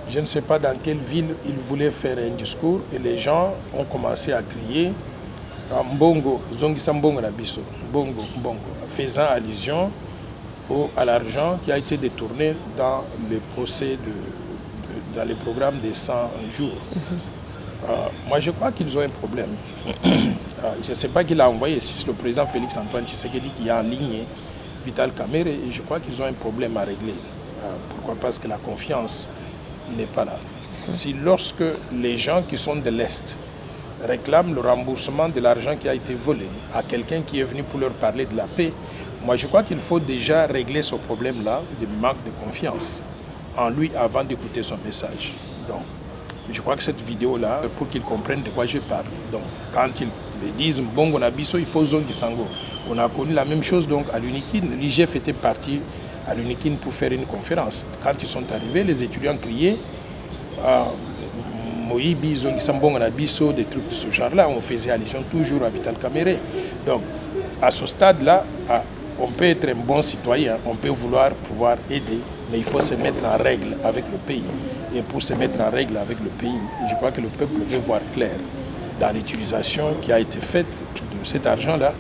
Je ne sais pas dans quelle ville il voulait faire un discours et les gens ont commencé à crier Mbongo, Zongisa Mbongo Nabiso, Mbongo, Mbongo, faisant allusion à l'argent qui a été détourné dans le procès dans les programmes des 100 jours. Moi, je crois qu'ils ont un problème. Je ne sais pas qui l'a envoyé, c'est le président Félix Antoine Tshisekedi qui a aligné Vital Kamerhe et je crois qu'ils ont un problème à régler. Pourquoi? Parce que la confiance n'est pas là. Si lorsque les gens qui sont de l'Est réclament le remboursement de l'argent qui a été volé à quelqu'un qui est venu pour leur parler de la paix, moi je crois qu'il faut déjà régler ce problème-là de manque de confiance en lui avant d'écouter son message. Donc, je crois que cette vidéo-là, pour qu'ils comprennent de quoi je parle. Donc, quand ils disent Bongo Nabiso, il faut Zongi Sango. On a connu la même chose donc à l'UNIKIN. L'IGF était parti à l'UNIKIN pour faire une conférence. Quand ils sont arrivés, les étudiants criaient Moïbi, Zongi Sambongo Nabiso, des trucs de ce genre-là. On faisait allusion toujours à Vital Kamerhe. Donc, à ce stade-là, on peut être un bon citoyen, on peut vouloir pouvoir aider, mais il faut se mettre en règle avec le pays. Et pour se mettre en règle avec le pays, je crois que le peuple veut voir clair dans l'utilisation qui a été faite de cet argent-là.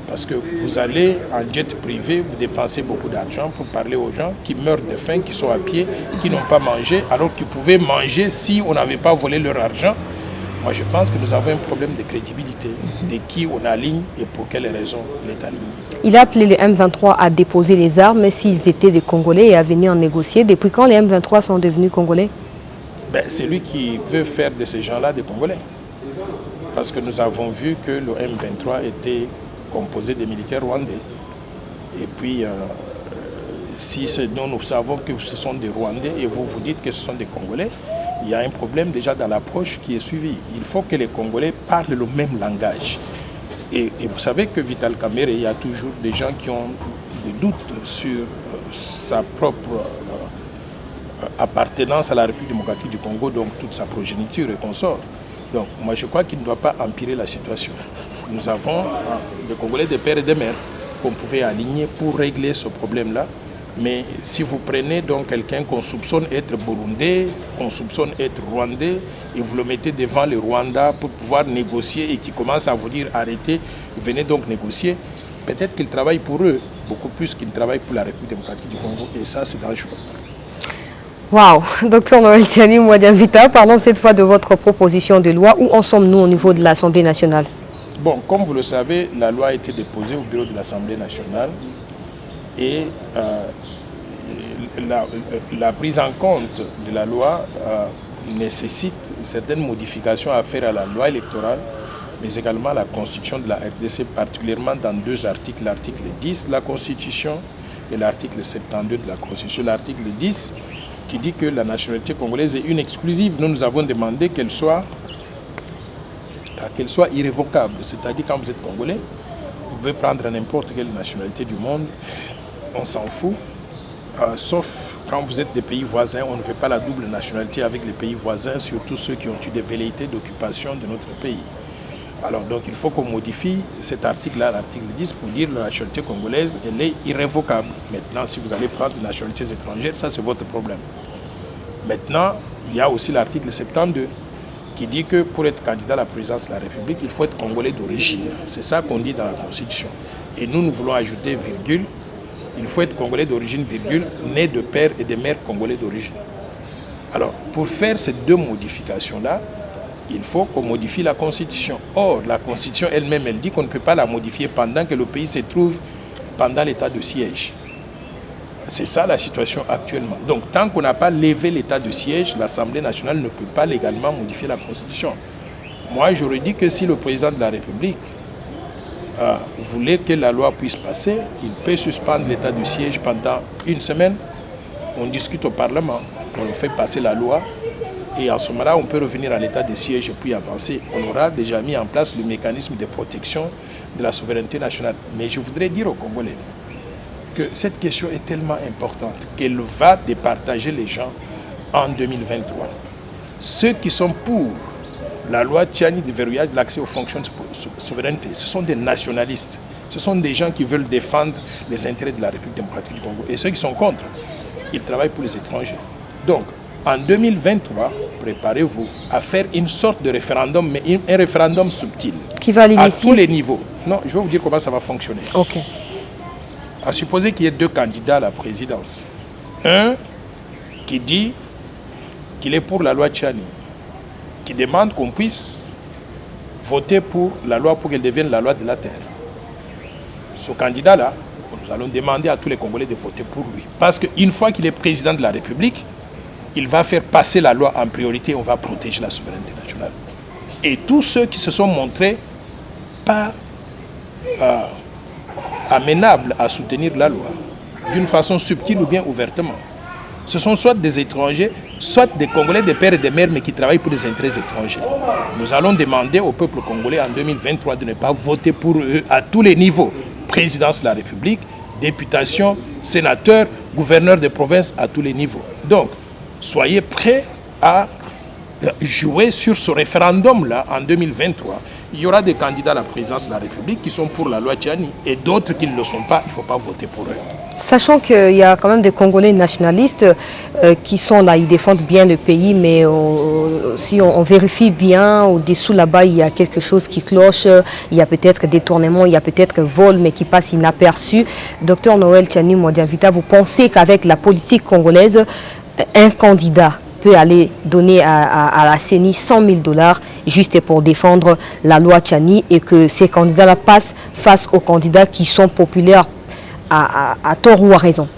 Parce que vous allez en jet privé, vous dépensez beaucoup d'argent pour parler aux gens qui meurent de faim, qui sont à pied, qui n'ont pas mangé, alors qu'ils pouvaient manger si on n'avait pas volé leur argent. Moi, je pense que nous avons un problème de crédibilité, de qui on aligne et pour quelles raisons il est aligné. Il a appelé les M23 à déposer les armes s'ils étaient des Congolais et à venir négocier. Depuis quand les M23 sont devenus Congolais? C'est lui qui veut faire de ces gens-là des Congolais. Parce que nous avons vu que le M23 était composé de militaires rwandais. Et puis, si nous savons que ce sont des Rwandais et vous vous dites que ce sont des Congolais, il y a un problème déjà dans l'approche qui est suivie. Il faut que les Congolais parlent le même langage. Et vous savez que Vital Kamerhe, il y a toujours des gens qui ont des doutes sur sa propre appartenance à la République démocratique du Congo, donc toute sa progéniture et consorts. Donc moi je crois qu'il ne doit pas empirer la situation. Nous avons des Congolais de père et de mère qu'on pouvait aligner pour régler ce problème-là. Mais si vous prenez donc quelqu'un qu'on soupçonne être burundais, qu'on soupçonne être rwandais, et vous le mettez devant le Rwanda pour pouvoir négocier et qui commence à vous dire arrêtez, venez donc négocier, peut-être qu'il travaille pour eux, beaucoup plus qu'il travaille pour la République démocratique du Congo. Et ça, c'est dangereux. Waouh, docteur Noël Tiani Mwadiamvita, parlons cette fois de votre proposition de loi. Où en sommes-nous au niveau de l'Assemblée nationale? Bon, comme vous le savez, la loi a été déposée au bureau de l'Assemblée nationale et la prise en compte de la loi nécessite certaines modifications à faire à la loi électorale, mais également à la Constitution de la RDC, particulièrement dans deux articles, l'article 10 de la Constitution et l'article 72 de la Constitution. L'article 10 qui dit que la nationalité congolaise est une exclusive. Nous avons demandé qu'elle soit irrévocable. C'est-à-dire quand vous êtes congolais, vous pouvez prendre n'importe quelle nationalité du monde, on s'en fout. Sauf quand vous êtes des pays voisins, on ne fait pas la double nationalité avec les pays voisins, surtout ceux qui ont eu des velléités d'occupation de notre pays. Alors donc il faut qu'on modifie cet article-là, l'article 10, pour dire que la nationalité congolaise, elle est irrévocable. Maintenant, si vous allez prendre des nationalités étrangères, ça c'est votre problème. Maintenant, il y a aussi l'article 72 qui dit que pour être candidat à la présidence de la République, il faut être congolais d'origine. C'est ça qu'on dit dans la Constitution. Et nous voulons ajouter virgule, il faut être congolais d'origine, virgule, né de père et de mère congolais d'origine. Alors, pour faire ces deux modifications-là, il faut qu'on modifie la Constitution. Or, la Constitution elle-même, elle dit qu'on ne peut pas la modifier pendant que le pays se trouve pendant l'état de siège. C'est ça la situation actuellement. Donc, tant qu'on n'a pas levé l'état de siège, l'Assemblée nationale ne peut pas légalement modifier la Constitution. Moi, j'aurais dit que si le président de la République voulait que la loi puisse passer, il peut suspendre l'état de siège pendant une semaine. On discute au Parlement, on fait passer la loi. Et en ce moment-là, on peut revenir à l'état de siège et puis avancer. On aura déjà mis en place le mécanisme de protection de la souveraineté nationale. Mais je voudrais dire aux Congolais que cette question est tellement importante qu'elle va départager les gens en 2023. Ceux qui sont pour la loi Tiani de verrouillage de l'accès aux fonctions de souveraineté, ce sont des nationalistes. Ce sont des gens qui veulent défendre les intérêts de la République démocratique du Congo. Et ceux qui sont contre, ils travaillent pour les étrangers. Donc, en 2023, préparez-vous à faire une sorte de référendum, mais un référendum subtil. Qui va l'initier? À tous les niveaux. Non, je vais vous dire comment ça va fonctionner. Ok. À supposer qu'il y ait 2 candidats à la présidence. Un qui dit qu'il est pour la loi Tchani, qui demande qu'on puisse voter pour la loi pour qu'elle devienne la loi de la terre. Ce candidat-là, nous allons demander à tous les Congolais de voter pour lui. Parce qu'une fois qu'il est président de la République, il va faire passer la loi en priorité, on va protéger la souveraineté nationale. Et tous ceux qui se sont montrés pas amenables à soutenir la loi, d'une façon subtile ou bien ouvertement, ce sont soit des étrangers, soit des Congolais, des pères et des mères, mais qui travaillent pour des intérêts étrangers. Nous allons demander au peuple congolais en 2023 de ne pas voter pour eux à tous les niveaux. Présidence de la République, députation, sénateur, gouverneur de province à tous les niveaux. Donc, soyez prêts à jouer sur ce référendum-là en 2023. Il y aura des candidats à la présidence de la République qui sont pour la loi Tchani et d'autres qui ne le sont pas, il ne faut pas voter pour eux. Sachant qu'il y a quand même des Congolais nationalistes qui sont là, ils défendent bien le pays, mais si on vérifie bien, au-dessous là-bas, il y a quelque chose qui cloche, il y a peut-être détournement, il y a peut-être vol, mais qui passe inaperçu. Docteur Noël Tchani Modiavita, vous pensez qu'avec la politique congolaise, un candidat peut aller donner à la CENI 100 000 $ juste pour défendre la loi Tchani et que ces candidats-là passent face aux candidats qui sont populaires à tort ou à raison?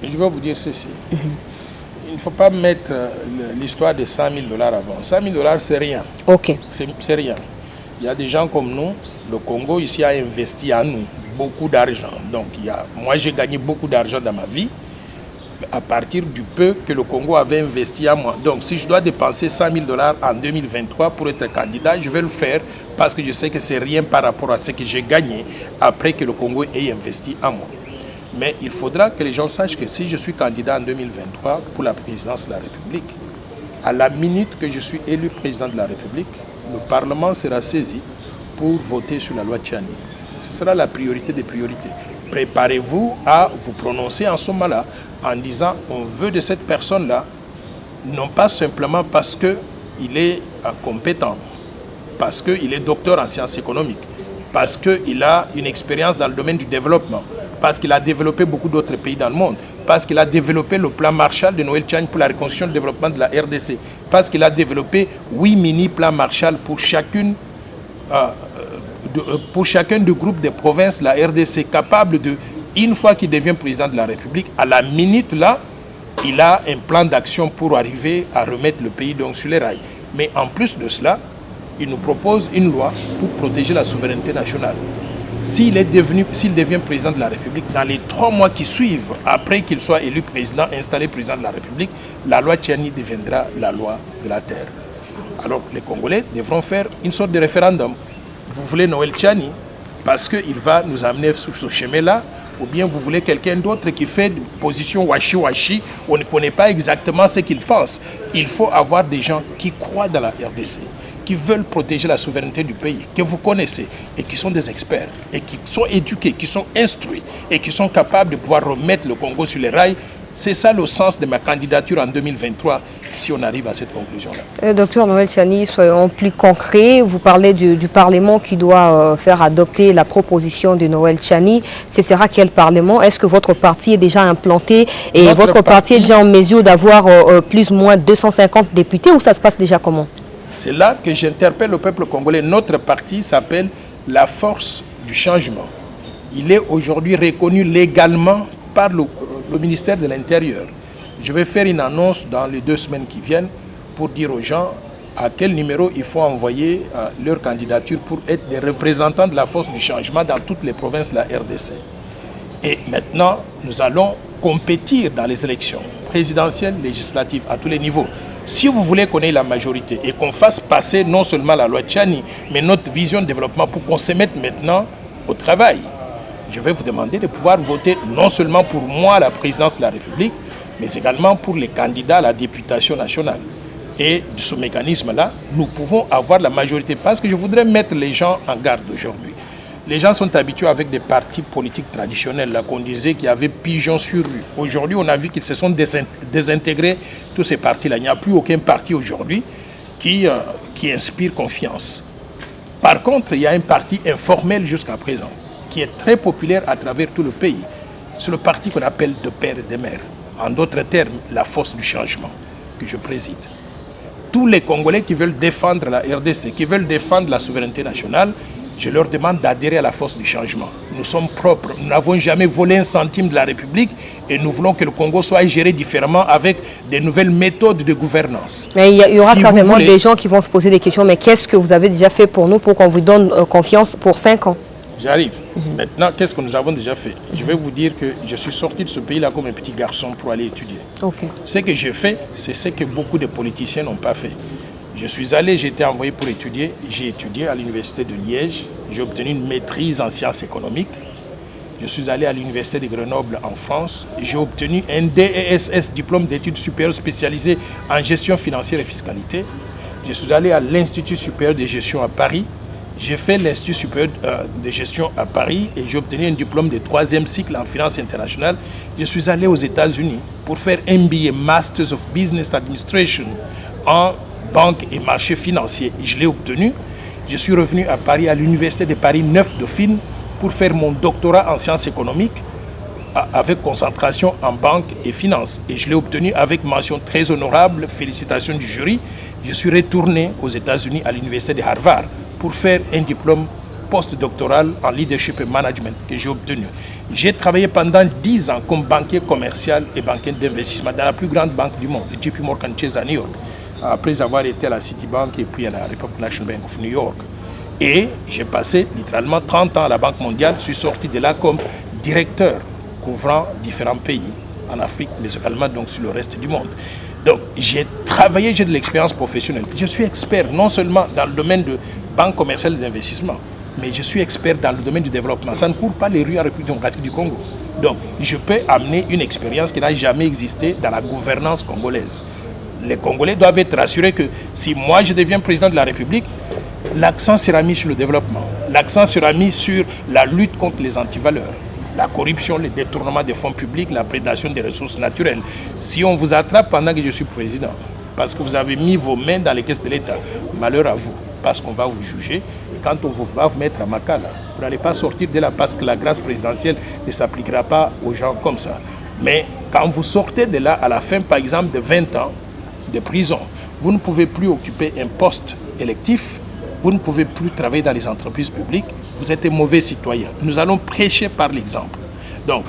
Je vais vous dire ceci. Il ne faut pas mettre l'histoire de 100 000 $ avant. 100 000 $, c'est rien. Ok. C'est rien. Il y a des gens comme nous, le Congo ici a investi à nous beaucoup d'argent. Donc, moi j'ai gagné beaucoup d'argent dans ma vie à partir du peu que le Congo avait investi à moi. Donc, si je dois dépenser 100 000 $ en 2023 pour être candidat, je vais le faire parce que je sais que c'est rien par rapport à ce que j'ai gagné après que le Congo ait investi à moi. Mais il faudra que les gens sachent que si je suis candidat en 2023 pour la présidence de la République, à la minute que je suis élu président de la République, le Parlement sera saisi pour voter sur la loi Tchani. Ce sera la priorité des priorités. Préparez-vous à vous prononcer en ce moment-là en disant on veut de cette personne-là, non pas simplement parce qu'il est compétent, parce qu'il est docteur en sciences économiques, parce qu'il a une expérience dans le domaine du développement, parce qu'il a développé beaucoup d'autres pays dans le monde, parce qu'il a développé le plan Marshall de Noël Tchani pour la reconstruction et le développement de la RDC, parce qu'il a développé 8 mini-plans Marshall pour chacun du groupe de provinces, la RDC, capable de, une fois qu'il devient président de la République, à la minute là, il a un plan d'action pour arriver à remettre le pays donc sur les rails. Mais en plus de cela, il nous propose une loi pour protéger la souveraineté nationale. S'il devient président de la République, dans les 3 mois qui suivent, après qu'il soit élu président, installé président de la République, la loi Tchani deviendra la loi de la terre. Alors les Congolais devront faire une sorte de référendum. Vous voulez Noël Tchani parce qu'il va nous amener sur ce chemin-là, ou bien vous voulez quelqu'un d'autre qui fait une position washi-washi, on ne connaît pas exactement ce qu'il pense. Il faut avoir des gens qui croient dans la RDC, qui veulent protéger la souveraineté du pays, que vous connaissez, et qui sont des experts, et qui sont éduqués, qui sont instruits, et qui sont capables de pouvoir remettre le Congo sur les rails. C'est ça le sens de ma candidature en 2023, si on arrive à cette conclusion-là. Docteur Noël Tchani, soyons plus concrets. Vous parlez du Parlement qui doit faire adopter la proposition de Noël Tchani. Ce sera quel Parlement? Est-ce que votre parti est déjà implanté et votre parti est déjà en mesure d'avoir plus ou moins 250 députés ou ça se passe déjà comment? C'est là que j'interpelle le peuple congolais. Notre parti s'appelle la Force du Changement. Il est aujourd'hui reconnu légalement par le ministère de l'Intérieur. Je vais faire une annonce dans les 2 semaines qui viennent pour dire aux gens à quel numéro il faut envoyer leur candidature pour être des représentants de la Force du Changement dans toutes les provinces de la RDC. Et maintenant, nous allons compétir dans les élections présidentielles, législatives, à tous les niveaux. Si vous voulez qu'on ait la majorité et qu'on fasse passer non seulement la loi Tchani, mais notre vision de développement pour qu'on se mette maintenant au travail, je vais vous demander de pouvoir voter non seulement pour moi à la présidence de la République, mais également pour les candidats à la députation nationale. Et de ce mécanisme-là, nous pouvons avoir la majorité. Parce que je voudrais mettre les gens en garde aujourd'hui. Les gens sont habitués avec des partis politiques traditionnels, là qu'on disait qu'il y avait pigeons sur rue. Aujourd'hui, on a vu qu'ils se sont désintégrés, tous ces partis-là. Il n'y a plus aucun parti aujourd'hui qui inspire confiance. Par contre, il y a un parti informel jusqu'à présent, qui est très populaire à travers tout le pays. C'est le parti qu'on appelle de père et de mère. En d'autres termes, la force du changement que je préside. Tous les Congolais qui veulent défendre la RDC, qui veulent défendre la souveraineté nationale, je leur demande d'adhérer à la force du changement. Nous sommes propres, nous n'avons jamais volé un centime de la République et nous voulons que le Congo soit géré différemment avec des nouvelles méthodes de gouvernance. Mais il y aura certainement des gens qui vont se poser des questions, mais qu'est-ce que vous avez déjà fait pour nous pour qu'on vous donne confiance pour 5 ans? J'arrive. Maintenant, qu'est-ce que nous avons déjà fait? Je vais vous dire que je suis sorti de ce pays-là comme un petit garçon pour aller étudier. Ce que j'ai fait, c'est ce que beaucoup de politiciens n'ont pas fait. Je suis allé, j'ai été envoyé pour étudier. J'ai étudié à l'université de Liège. J'ai obtenu une maîtrise en sciences économiques. Je suis allé à l'université de Grenoble en France. J'ai obtenu un DESS, diplôme d'études supérieures spécialisé en gestion financière et fiscalité. Je suis allé à l'Institut supérieur de gestion à Paris. J'ai fait l'Institut supérieur de gestion à Paris et j'ai obtenu un diplôme de 3e cycle en finance internationale. Je suis allé aux États-Unis pour faire MBA, Masters of Business Administration en banque et marché financier. Je l'ai obtenu. Je suis revenu à Paris, à l'université de Paris 9 Dauphine, pour faire mon doctorat en sciences économiques avec concentration en banque et finance. Et je l'ai obtenu avec mention très honorable, félicitations du jury. Je suis retourné aux États-Unis à l'université de Harvard pour faire un diplôme postdoctoral en leadership et management que j'ai obtenu. J'ai travaillé pendant 10 ans comme banquier commercial et banquier d'investissement dans la plus grande banque du monde, JP Morgan Chase à New York, après avoir été à la Citibank et puis à la Republic National Bank of New York. Et j'ai passé littéralement 30 ans à la Banque mondiale. Je suis sorti de là comme directeur couvrant différents pays en Afrique, mais également donc sur le reste du monde. Donc j'ai travaillé, j'ai de l'expérience professionnelle. Je suis expert non seulement dans le domaine de banque commerciale et d'investissement, mais je suis expert dans le domaine du développement. Ça ne court pas les rues en République démocratique du Congo. Donc je peux amener une expérience qui n'a jamais existé dans la gouvernance congolaise. Les Congolais doivent être rassurés que si moi je deviens président de la République, l'accent sera mis sur le développement. L'accent sera mis sur la lutte contre les antivaleurs, la corruption, le détournement des fonds publics, la prédation des ressources naturelles. Si on vous attrape pendant que je suis président, parce que vous avez mis vos mains dans les caisses de l'État, malheur à vous, parce qu'on va vous juger. Et quand on va vous mettre à Makala, vous n'allez pas sortir de là parce que la grâce présidentielle ne s'appliquera pas aux gens comme ça. Mais quand vous sortez de là, à la fin, par exemple, de 20 ans de prison, vous ne pouvez plus occuper un poste électif, vous ne pouvez plus travailler dans les entreprises publiques, vous êtes un mauvais citoyen. Nous allons prêcher par l'exemple. Donc,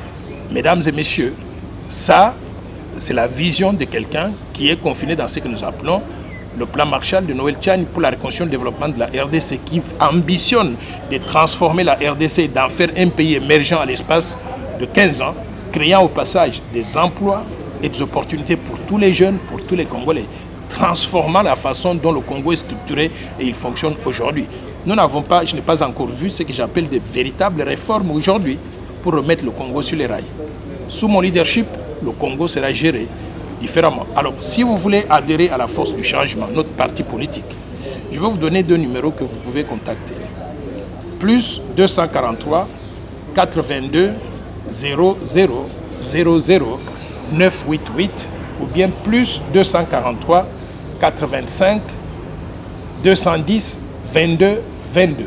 mesdames et messieurs, ça, c'est la vision de quelqu'un qui est confiné dans ce que nous appelons le plan Marshall de Noël Tchani pour la reconstruction et le développement de la RDC, qui ambitionne de transformer la RDC et d'en faire un pays émergent à l'espace de 15 ans, créant au passage des emplois et des opportunités pour tous les jeunes, pour tous les Congolais, transformant la façon dont le Congo est structuré et il fonctionne aujourd'hui. Nous n'avons pas, je n'ai pas encore vu ce que j'appelle des véritables réformes aujourd'hui pour remettre le Congo sur les rails. Sous mon leadership, le Congo sera géré différemment. Alors, si vous voulez adhérer à la force du changement, notre parti politique, je vais vous donner 2 numéros que vous pouvez contacter. Plus 243 82 00 00 988 ou bien plus 243 85 210 22 22.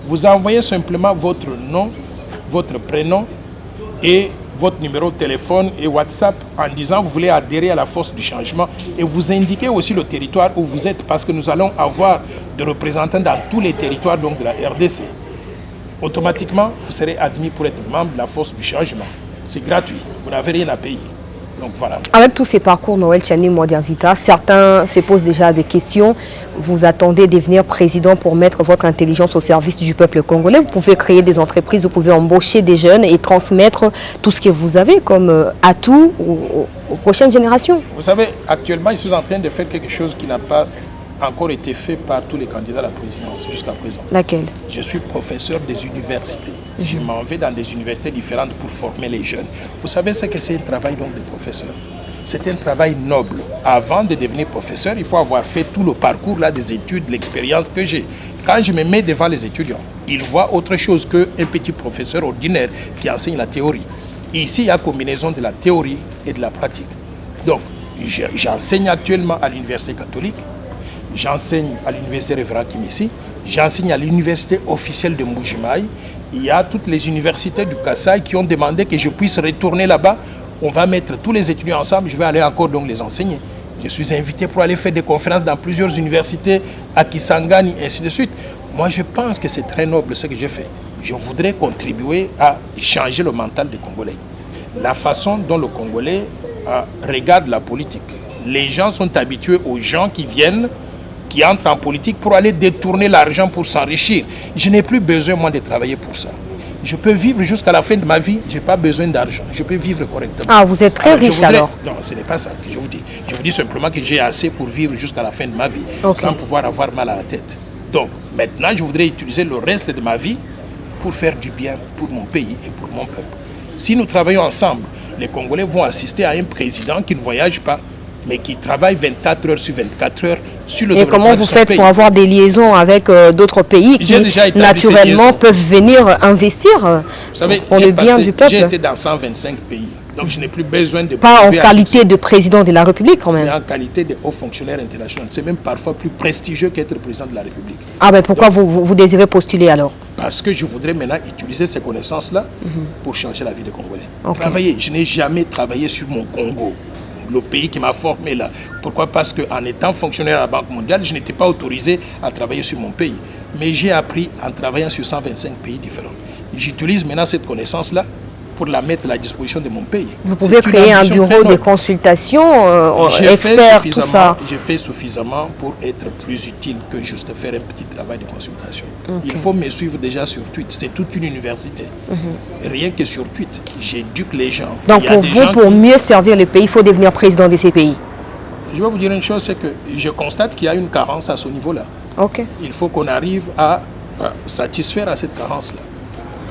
Vous envoyez simplement votre nom, votre prénom et votre numéro de téléphone et WhatsApp en disant que vous voulez adhérer à la force du changement et vous indiquez aussi le territoire où vous êtes parce que nous allons avoir des représentants dans tous les territoires donc de la RDC. Automatiquement, vous serez admis pour être membre de la force du changement. C'est gratuit, vous n'avez rien à payer. Donc voilà. Avec tous ces parcours, Noël Tchani Modianvita, certains se posent déjà des questions. Vous attendez devenir président pour mettre votre intelligence au service du peuple congolais. Vous pouvez créer des entreprises, vous pouvez embaucher des jeunes et transmettre tout ce que vous avez comme atout aux prochaines générations. Vous savez, actuellement, je suis en train de faire quelque chose qui n'a pas encore été fait par tous les candidats à la présidence jusqu'à présent. Laquelle? Je suis professeur des universités. Je m'en vais dans des universités différentes pour former les jeunes. Vous savez ce que c'est un travail donc de professeur? C'est un travail noble. Avant de devenir professeur, il faut avoir fait tout le parcours là, des études, l'expérience que j'ai. Quand je me mets devant les étudiants, ils voient autre chose qu'un petit professeur ordinaire qui enseigne la théorie. Et ici, il y a combinaison de la théorie et de la pratique. Donc, j'enseigne actuellement à l'Université catholique, j'enseigne à l'Université Révérend Kimissi, j'enseigne à l'Université officielle de Mbujimaï. Il y a toutes les universités du Kasaï qui ont demandé que je puisse retourner là-bas. On va mettre tous les étudiants ensemble, je vais aller encore donc les enseigner. Je suis invité pour aller faire des conférences dans plusieurs universités, à Kisangani, et ainsi de suite. Moi, je pense que c'est très noble ce que j'ai fait. Je voudrais contribuer à changer le mental des Congolais. La façon dont le Congolais regarde la politique. Les gens sont habitués aux gens qui viennent, qui entrent en politique pour aller détourner l'argent pour s'enrichir. Je n'ai plus besoin, moi, de travailler pour ça. Je peux vivre jusqu'à la fin de ma vie, je n'ai pas besoin d'argent. Je peux vivre correctement. Ah, vous êtes très riche alors? Non, ce n'est pas ça que je vous dis. Je vous dis simplement que j'ai assez pour vivre jusqu'à la fin de ma vie, Okay. sans pouvoir avoir mal à la tête. Donc, maintenant, je voudrais utiliser le reste de ma vie pour faire du bien pour mon pays et pour mon peuple. Si nous travaillons ensemble, les Congolais vont assister à un président qui ne voyage pas, mais qui travaille 24 heures sur 24 heures sur le Et développement comment de vous son faites pays. pour avoir des liaisons avec d'autres pays qui, J'ai déjà établi naturellement, ces liaisons. peuvent venir investir Vous savez, pour le bien du j'ai peuple? été dans 125 pays, donc je n'ai plus besoin de... Pas en prouver à qualité de président de la République, quand mais même. en qualité de haut fonctionnaire international. C'est même parfois plus prestigieux qu'être président de la République. Ah ben pourquoi vous désirez postuler alors? Parce que je voudrais maintenant utiliser ces connaissances-là pour changer la vie des Congolais. Ok. Travailler, je n'ai jamais travaillé sur mon Congo, le pays qui m'a formé là. Pourquoi? Parce qu'en étant fonctionnaire à la Banque mondiale, je n'étais pas autorisé à travailler sur mon pays. Mais j'ai appris en travaillant sur 125 pays différents. J'utilise maintenant cette connaissance-là pour la mettre à la disposition de mon pays. Vous pouvez C'est une créer un ambition bureau très de noble. consultation, J'ai fait expert, tout suffisamment- ça. J'ai fait suffisamment pour être plus utile que juste faire un petit travail de consultation. Il faut me suivre déjà sur Twitter. C'est toute une université. Rien que sur Twitter, j'éduque les gens. Donc Il y a pour des vous, gens pour qui- mieux servir le pays, il faut devenir président de ces pays. Je vais vous dire une chose, c'est que je constate qu'il y a une carence à ce niveau-là. Ok. Il faut qu'on arrive à satisfaire à cette carence-là.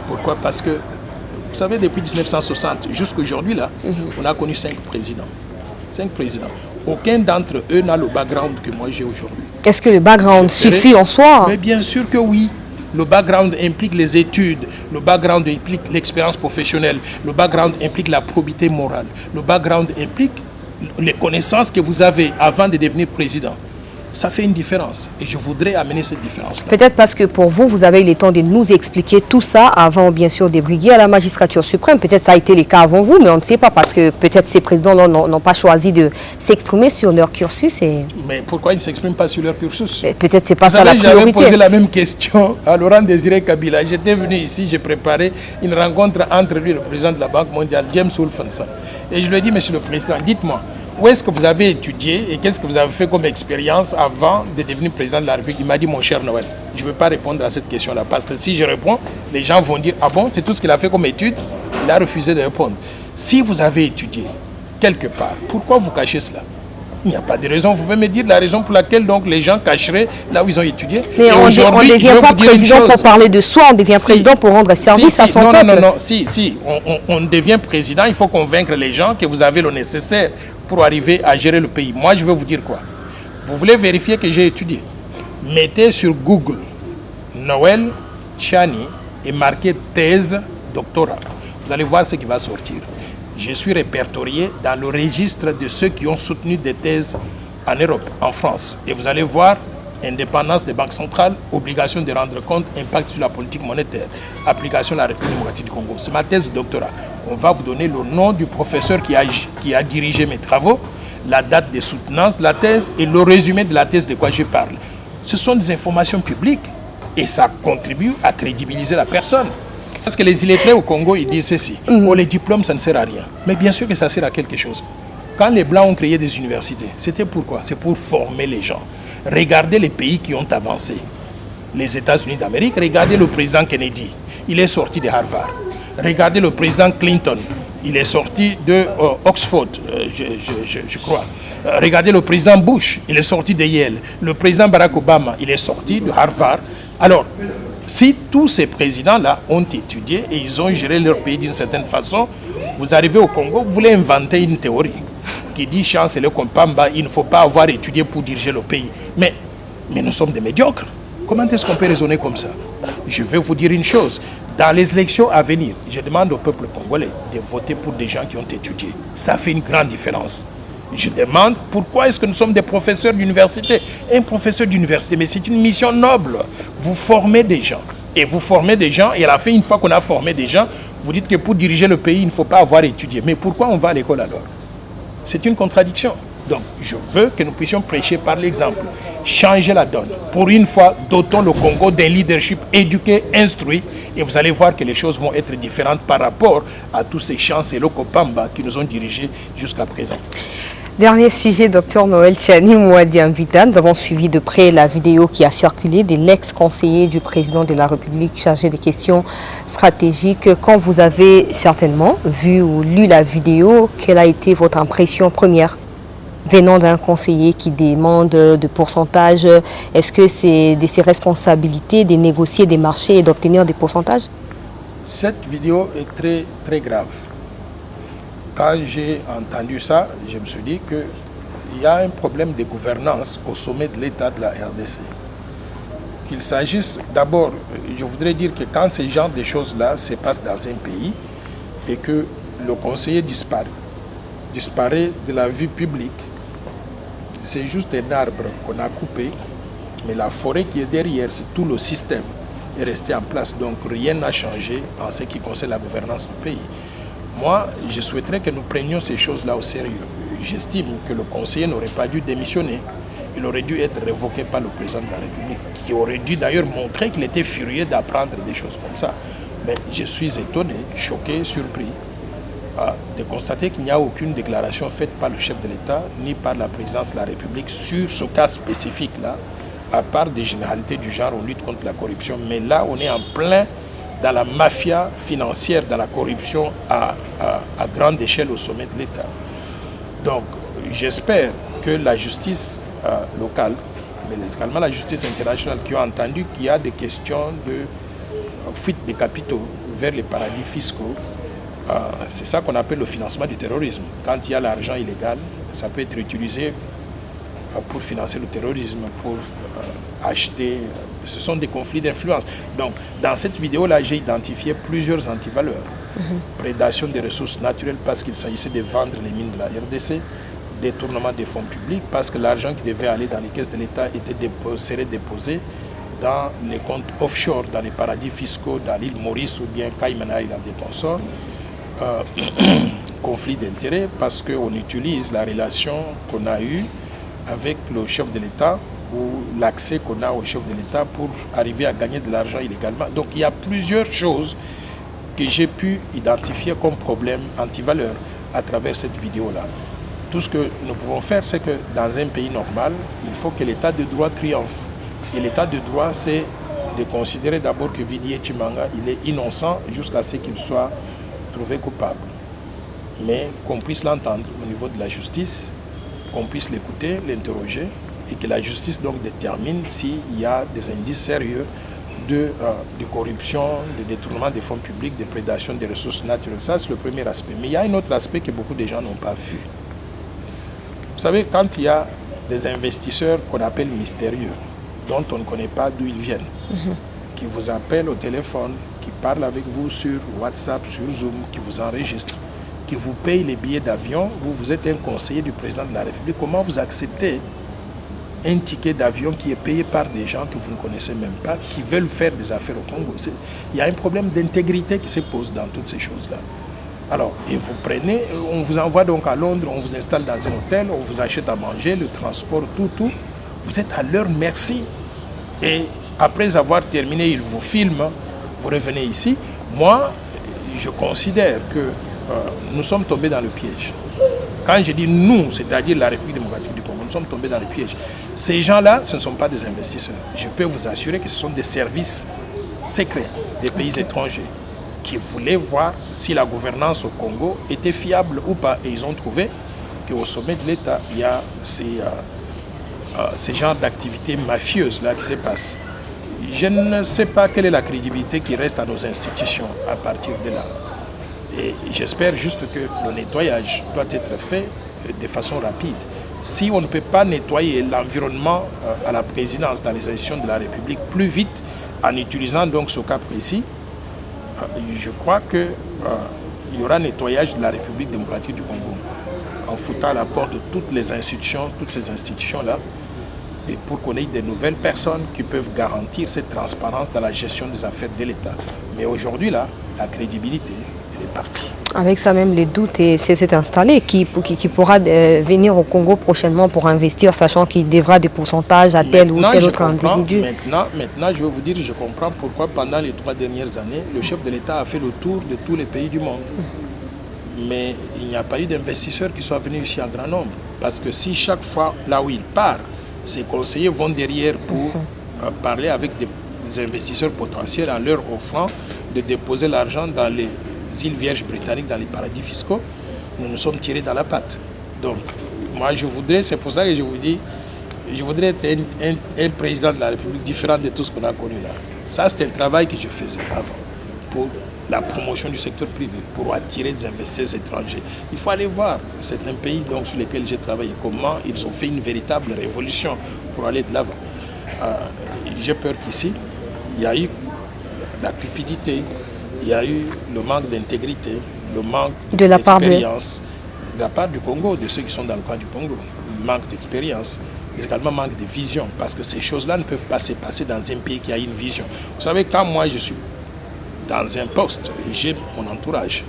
Pourquoi? Parce que, vous savez, depuis 1960 jusqu'à aujourd'hui, là, on a connu 5 présidents. 5 présidents. Aucun d'entre eux n'a le background que moi j'ai aujourd'hui. Est-ce que le background Je dirais- suffit en soi? Mais bien sûr que oui. Le background implique les études, le background implique l'expérience professionnelle, le background implique la probité morale, le background implique les connaissances que vous avez avant de devenir président. Ça fait une différence et je voudrais amener cette différence-là. Peut-être parce que pour vous, vous avez eu le temps de nous expliquer tout ça avant, bien sûr, de briguer à la magistrature suprême. Peut-être ça a été le cas avant vous, mais on ne sait pas parce que peut-être ces présidents n'ont pas choisi de s'exprimer sur leur cursus et Mais pourquoi ils ne s'expriment pas sur leur cursus? peut-être c'est pas Vous ça la savez, j'avais posé priorité. la même question à Laurent Désiré Kabila. J'étais venu ici, j'ai préparé une rencontre entre lui et le président de la Banque mondiale, James Wolfenson. Et je lui ai dit, monsieur le président, dites-moi, où est-ce que vous avez étudié et qu'est-ce que vous avez fait comme expérience avant de devenir président de la République? Il m'a dit, mon cher Noël, je ne veux pas répondre à cette question-là parce que si je réponds, les gens vont dire, ah bon, c'est tout ce qu'il a fait comme étude? Il a refusé de répondre. Si vous avez étudié quelque part, pourquoi vous cachez cela? Il n'y a pas de raison. Vous pouvez me dire la raison pour laquelle donc les gens cacheraient là où ils ont étudié. Mais Et on ne aujourd'hui, je vais devient pas vous dire une président chose. pour parler de soi, on devient Si. président pour rendre service à son non, peuple. non, si, on devient président, il faut convaincre les gens que vous avez le nécessaire pour arriver à gérer le pays. Moi, je vais vous dire quoi. Vous voulez vérifier que j'ai étudié? Mettez sur Google Noël Tchani et marquez thèse doctorat. Vous allez voir ce qui va sortir. Je suis répertorié dans le registre de ceux qui ont soutenu des thèses en Europe, en France. Et vous allez voir indépendance des banques centrales, obligation de rendre compte, impact sur la politique monétaire, application de la République démocratique du Congo. C'est ma thèse de doctorat. On va vous donner le nom du professeur qui a dirigé mes travaux, la date de soutenance de la thèse et le résumé de la thèse de quoi je parle. Ce sont des informations publiques et ça contribue à crédibiliser la personne. Parce que les illettrés au Congo, ils disent ceci. Oh, les diplômes, ça ne sert à rien. Mais bien sûr que ça sert à quelque chose. Quand les Blancs ont créé des universités, c'était pourquoi? C'est pour former les gens. Regardez les pays qui ont avancé. Les États-Unis d'Amérique, regardez le président Kennedy. Il est sorti de Harvard. Regardez le président Clinton. Il est sorti de Oxford, je crois. Regardez le président Bush. Il est sorti de Yale. Le président Barack Obama, il est sorti de Harvard. Alors, si tous ces présidents-là ont étudié et ils ont géré leur pays d'une certaine façon, vous arrivez au Congo, vous voulez inventer une théorie. qui dit Chancellor Kompamba, il ne faut pas avoir étudié pour diriger le pays. Mais nous sommes des médiocres. Comment est-ce qu'on peut raisonner comme ça? Je vais vous dire une chose. Dans les élections à venir, je demande au peuple congolais de voter pour des gens qui ont étudié. Ça fait une grande différence. Je demande pourquoi est-ce que nous sommes des professeurs d'université. Un professeur d'université, mais c'est une mission noble. Vous formez des gens. Et vous formez des gens, et à la fin, une fois qu'on a formé des gens, vous dites que pour diriger le pays, il ne faut pas avoir étudié. Mais pourquoi on va à l'école alors? C'est une contradiction. Donc, je veux que nous puissions prêcher par l'exemple, changer la donne. Pour une fois, dotons le Congo d'un leadership éduqué, instruit, et vous allez voir que les choses vont être différentes par rapport à tous ces Chancellor Kompamba qui nous ont dirigés jusqu'à présent. Dernier sujet, Dr Noël Tchani Mouadi Mvita. Nous avons suivi de près la vidéo qui a circulé de l'ex-conseiller du président de la République chargé des questions stratégiques. Quand vous avez certainement vu ou lu la vidéo, quelle a été votre impression première venant d'un conseiller qui demande de pourcentage? Est-ce que c'est de ses responsabilités de négocier des marchés et d'obtenir des pourcentages? Cette vidéo est très, très grave. Quand j'ai entendu ça, je me suis dit qu'il y a un problème de gouvernance au sommet de l'État de la RDC. Qu'il s'agisse d'abord, je voudrais dire que quand ce genre de choses-là se passent dans un pays et que le conseiller disparaît de la vue publique, c'est juste un arbre qu'on a coupé, mais la forêt qui est derrière, c'est tout le système est resté en place. Donc rien n'a changé en ce qui concerne la gouvernance du pays. Moi, je souhaiterais que nous prenions ces choses-là au sérieux. J'estime que le conseiller n'aurait pas dû démissionner. Il aurait dû être révoqué par le président de la République, qui aurait dû d'ailleurs montrer qu'il était furieux d'apprendre des choses comme ça. Mais je suis étonné, choqué, surpris de constater qu'il n'y a aucune déclaration faite par le chef de l'État ni par la présidence de la République sur ce cas spécifique-là, à part des généralités du genre on lutte contre la corruption. Mais là, on est en plein dans la mafia financière, dans la corruption à grande échelle au sommet de l'État. Donc, j'espère que la justice locale, mais également la justice internationale, qui a entendu qu'il y a des questions de fuite des capitaux vers les paradis fiscaux, c'est ça qu'on appelle le financement du terrorisme. Quand il y a l'argent illégal, ça peut être utilisé pour financer le terrorisme, pour acheter. Ce sont des conflits d'influence. Donc, dans cette vidéo-là, j'ai identifié plusieurs antivaleurs. Prédation des ressources naturelles parce qu'il s'agissait de vendre les mines de la RDC, détournement des fonds publics parce que l'argent qui devait aller dans les caisses de l'État serait déposé dans les comptes offshore, dans les paradis fiscaux, dans l'île Maurice ou bien Cayman Islands des consorts. Conflit d'intérêts parce qu'on utilise la relation qu'on a eue avec le chef de l'État ou l'accès qu'on a au chef de l'État pour arriver à gagner de l'argent illégalement. Donc il y a plusieurs choses que j'ai pu identifier comme problème antivaleur à travers cette vidéo-là. Tout ce que nous pouvons faire, c'est que dans un pays normal, il faut que l'état de droit triomphe. Et l'état de droit, c'est de considérer d'abord que Vidi Chimanga, il est innocent jusqu'à ce qu'il soit trouvé coupable. Mais qu'on puisse l'entendre au niveau de la justice, qu'on puisse l'écouter, l'interroger, et que la justice donc détermine s'il y a des indices sérieux de corruption, de détournement des fonds publics, de prédation des ressources naturelles. Ça, c'est le premier aspect. Mais il y a un autre aspect que beaucoup de gens n'ont pas vu. Vous savez, quand il y a des investisseurs qu'on appelle mystérieux, dont on ne connaît pas d'où ils viennent, qui vous appellent au téléphone, qui parlent avec vous sur WhatsApp, sur Zoom, qui vous enregistrent, qui vous payent les billets d'avion, vous êtes un conseiller du président de la République, comment vous acceptez un ticket d'avion qui est payé par des gens que vous ne connaissez même pas, qui veulent faire des affaires au Congo? Il y a un problème d'intégrité qui se pose dans toutes ces choses-là. Alors, et vous prenez, on vous envoie donc à Londres, on vous installe dans un hôtel, on vous achète à manger, le transport, tout. Vous êtes à leur merci. Et après avoir terminé, ils vous filment, vous revenez ici. Moi, je considère que nous sommes tombés dans le piège. Quand je dis nous, c'est-à-dire la République démocratique du Congo, nous sommes tombés dans le piège. Ces gens-là, ce ne sont pas des investisseurs. Je peux vous assurer que ce sont des services secrets des pays étrangers qui voulaient voir si la gouvernance au Congo était fiable ou pas. Et ils ont trouvé qu'au sommet de l'État, il y a ces genres d'activités mafieuses-là qui se passent. Je ne sais pas quelle est la crédibilité qui reste à nos institutions à partir de là. Et j'espère juste que le nettoyage doit être fait de façon rapide. Si on ne peut pas nettoyer l'environnement à la présidence dans les institutions de la République plus vite en utilisant donc ce cas précis, je crois qu'il y aura nettoyage de la République démocratique du Congo en foutant à la porte de toutes les institutions, toutes ces institutions-là, et pour qu'on ait des nouvelles personnes qui peuvent garantir cette transparence dans la gestion des affaires de l'État. Mais aujourd'hui, là, la crédibilité, elle est partie. Avec ça même, les doutes s'est installé. Qui pourra venir au Congo prochainement pour investir, sachant qu'il devra des pourcentages à tel ou tel autre individu. Maintenant, je vais vous dire, je comprends pourquoi pendant les 3 dernières années, le chef de l'État a fait le tour de tous les pays du monde. Mais il n'y a pas eu d'investisseurs qui soient venus ici en grand nombre. Parce que si chaque fois, là où il part, ses conseillers vont derrière pour parler avec des investisseurs potentiels en leur offrant de déposer l'argent dans les îles Vierges britanniques, dans les paradis fiscaux, nous nous sommes tirés dans la patte. Donc, moi, c'est pour ça que je vous dis, je voudrais être un président de la République différent de tout ce qu'on a connu là. Ça, c'est un travail que je faisais avant, pour la promotion du secteur privé, pour attirer des investisseurs étrangers. Il faut aller voir certains pays donc, sur lesquels j'ai travaillé, comment ils ont fait une véritable révolution pour aller de l'avant. J'ai peur qu'ici, il y a eu la cupidité, il y a eu le manque d'intégrité, le manque d'expérience de la part du Congo, de ceux qui sont dans le camp du Congo. Le manque d'expérience, mais également manque de vision, parce que ces choses-là ne peuvent pas se passer dans un pays qui a une vision. Vous savez, quand moi je suis dans un poste et j'ai mon entourage,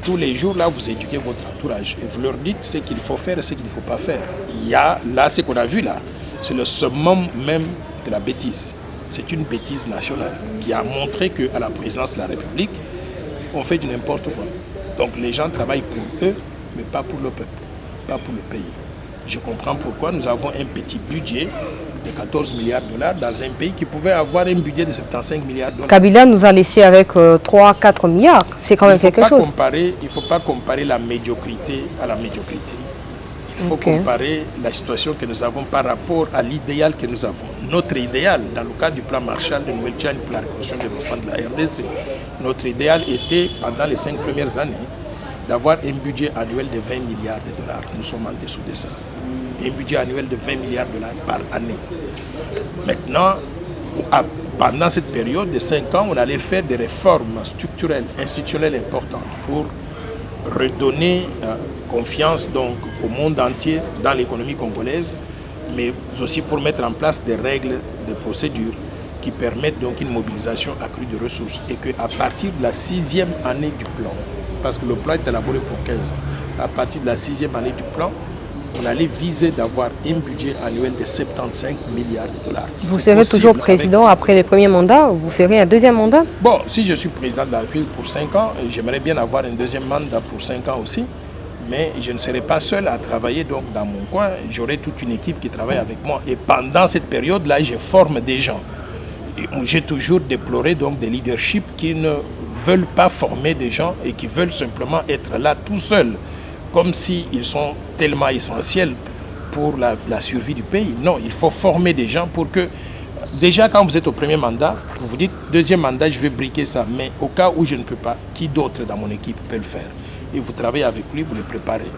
tous les jours là vous éduquez votre entourage et vous leur dites ce qu'il faut faire et ce qu'il ne faut pas faire. Il y a là ce qu'on a vu là, c'est le summum même de la bêtise. C'est une bêtise nationale qui a montré qu'à la présidence de la République, on fait du n'importe quoi. Donc les gens travaillent pour eux, mais pas pour le peuple, pas pour le pays. Je comprends pourquoi nous avons un petit budget de 14 milliards de dollars dans un pays qui pouvait avoir un budget de 75 milliards de dollars. Kabila nous a laissé avec 3-4 milliards. C'est quand même quelque chose. Il ne faut pas comparer la médiocrité à la médiocrité. Il faut comparer la situation que nous avons par rapport à l'idéal que nous avons. Notre idéal, dans le cadre du plan Marshall de Noël-Tchad pour la reconstruction et le développement de la RDC, notre idéal était, pendant les 5 premières années, d'avoir un budget annuel de 20 milliards de dollars. Nous sommes en dessous de ça. Un budget annuel de 20 milliards de dollars par année. Maintenant, pendant cette période de 5 ans, on allait faire des réformes structurelles, institutionnelles importantes pour redonner confiance donc, au monde entier dans l'économie congolaise, mais aussi pour mettre en place des règles, des procédures qui permettent donc une mobilisation accrue de ressources et qu'à partir de la 6e année du plan, parce que le plan est élaboré pour 15 ans, à partir de la 6e année du plan, on allait viser d'avoir un budget annuel de 75 milliards de dollars. Vous serez toujours président après le premier mandat ou vous ferez un deuxième mandat? Bon, si je suis président de la République pour 5 ans, j'aimerais bien avoir un deuxième mandat pour 5 ans aussi. Mais je ne serai pas seul à travailler donc dans mon coin. J'aurai toute une équipe qui travaille avec moi. Et pendant cette période-là, je forme des gens. J'ai toujours déploré donc des leaderships qui ne veulent pas former des gens et qui veulent simplement être là tout seuls, comme s'ils sont tellement essentiels pour la survie du pays. Non, il faut former des gens pour que, déjà quand vous êtes au premier mandat, vous vous dites, deuxième mandat, je vais briquer ça. Mais au cas où je ne peux pas, qui d'autre dans mon équipe peut le faire? Et vous travaillez avec lui, vous le préparez.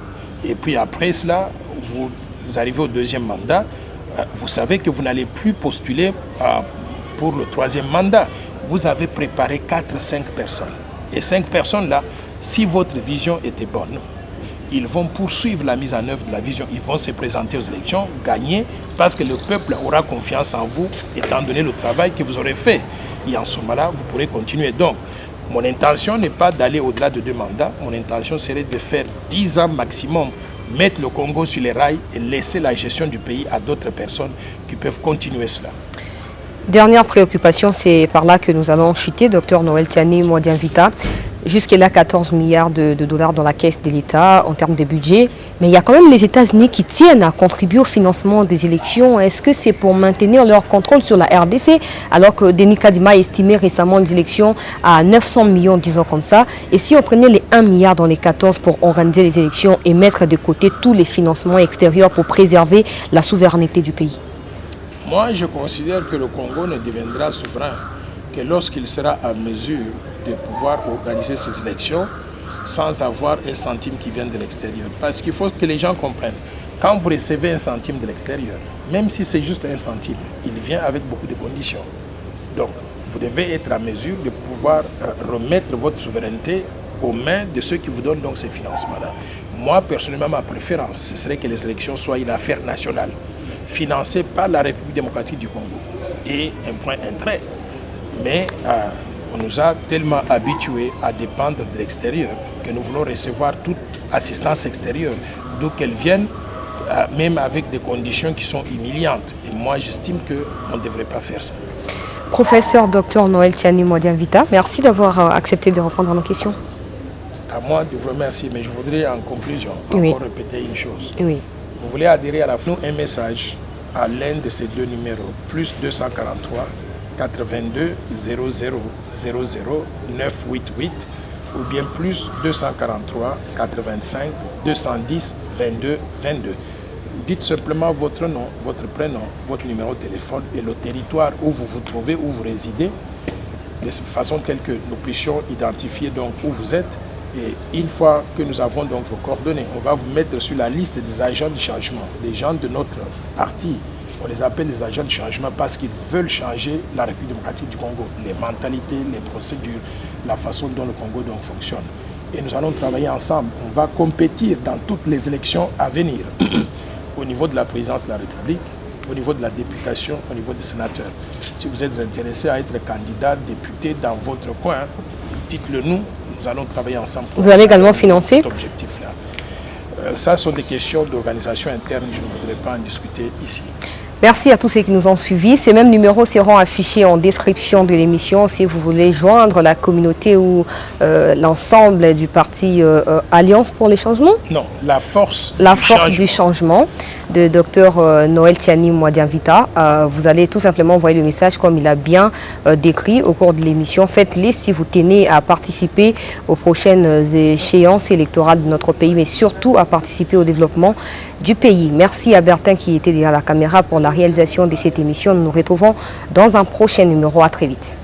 Et puis après cela, vous arrivez au deuxième mandat, vous savez que vous n'allez plus postuler pour le troisième mandat. Vous avez préparé 4-5 personnes. Et 5 personnes-là, si votre vision était bonne, ils vont poursuivre la mise en œuvre de la vision. Ils vont se présenter aux élections, gagner, parce que le peuple aura confiance en vous, étant donné le travail que vous aurez fait. Et en ce moment-là, vous pourrez continuer. Donc, mon intention n'est pas d'aller au-delà de 2 mandats. Mon intention serait de faire 10 ans maximum, mettre le Congo sur les rails et laisser la gestion du pays à d'autres personnes qui peuvent continuer cela. Dernière préoccupation, c'est par là que nous allons chuter, Dr Noël Tiani Modian-Vita. Jusqu'à 14 milliards de dollars dans la caisse de l'État en termes de budget. Mais il y a quand même les États-Unis qui tiennent à contribuer au financement des élections. Est-ce que c'est pour maintenir leur contrôle sur la RDC, alors que Denis Kadima a estimé récemment les élections à 900 millions, disons comme ça. Et si on prenait les 1 milliard dans les 14 pour organiser les élections et mettre de côté tous les financements extérieurs pour préserver la souveraineté du pays? Moi, je considère que le Congo ne deviendra souverain que lorsqu'il sera à mesure de pouvoir organiser ces élections sans avoir un centime qui vient de l'extérieur. Parce qu'il faut que les gens comprennent. Quand vous recevez un centime de l'extérieur, même si c'est juste un centime, il vient avec beaucoup de conditions. Donc, vous devez être à mesure de pouvoir remettre votre souveraineté aux mains de ceux qui vous donnent donc ces financements-là. Moi, personnellement, ma préférence, ce serait que les élections soient une affaire nationale, financée par la République démocratique du Congo. Et un point, un trait. Mais on nous a tellement habitués à dépendre de l'extérieur que nous voulons recevoir toute assistance extérieure, d'où qu'elle vienne, même avec des conditions qui sont humiliantes. Et moi, j'estime qu'on ne devrait pas faire ça. Professeur Dr Noël Tiani Modian-Vita, merci d'avoir accepté de répondre à nos questions. C'est à moi de vous remercier, mais je voudrais en conclusion encore répéter une chose. Oui. Vous voulez adhérer à la fin un message à l'un de ces deux numéros, plus 243 82 00 00 988 ou bien plus 243 85 210 22 22. Dites simplement votre nom, votre prénom, votre numéro de téléphone et le territoire où vous vous trouvez, où vous résidez, de façon telle que nous puissions identifier donc où vous êtes. Et une fois que nous avons donc vos coordonnées, on va vous mettre sur la liste des agents de changement, des gens de notre parti. On les appelle les agents de changement parce qu'ils veulent changer la République démocratique du Congo, les mentalités, les procédures, la façon dont le Congo donc fonctionne. Et nous allons travailler ensemble. On va compétir dans toutes les élections à venir, au niveau de la présidence de la République, au niveau de la députation, au niveau des sénateurs. Si vous êtes intéressé à être candidat, député dans votre coin, dites-le nous, nous allons travailler ensemble. Vous allez également financer cet objectif-là. Ça sont des questions d'organisation interne, je ne voudrais pas en discuter ici. Merci à tous ceux qui nous ont suivis. Ces mêmes numéros seront affichés en description de l'émission si vous voulez joindre la communauté ou l'ensemble du parti Alliance pour les changements. Non, la force du changement de Dr Noël Tiani Modian-Vita. Vous allez tout simplement envoyer le message comme il a bien décrit au cours de l'émission. Faites-le si vous tenez à participer aux prochaines échéances électorales de notre pays, mais surtout à participer au développement du pays. Merci à Bertin qui était derrière la caméra pour la réalisation de cette émission. Nous nous retrouvons dans un prochain numéro. À très vite.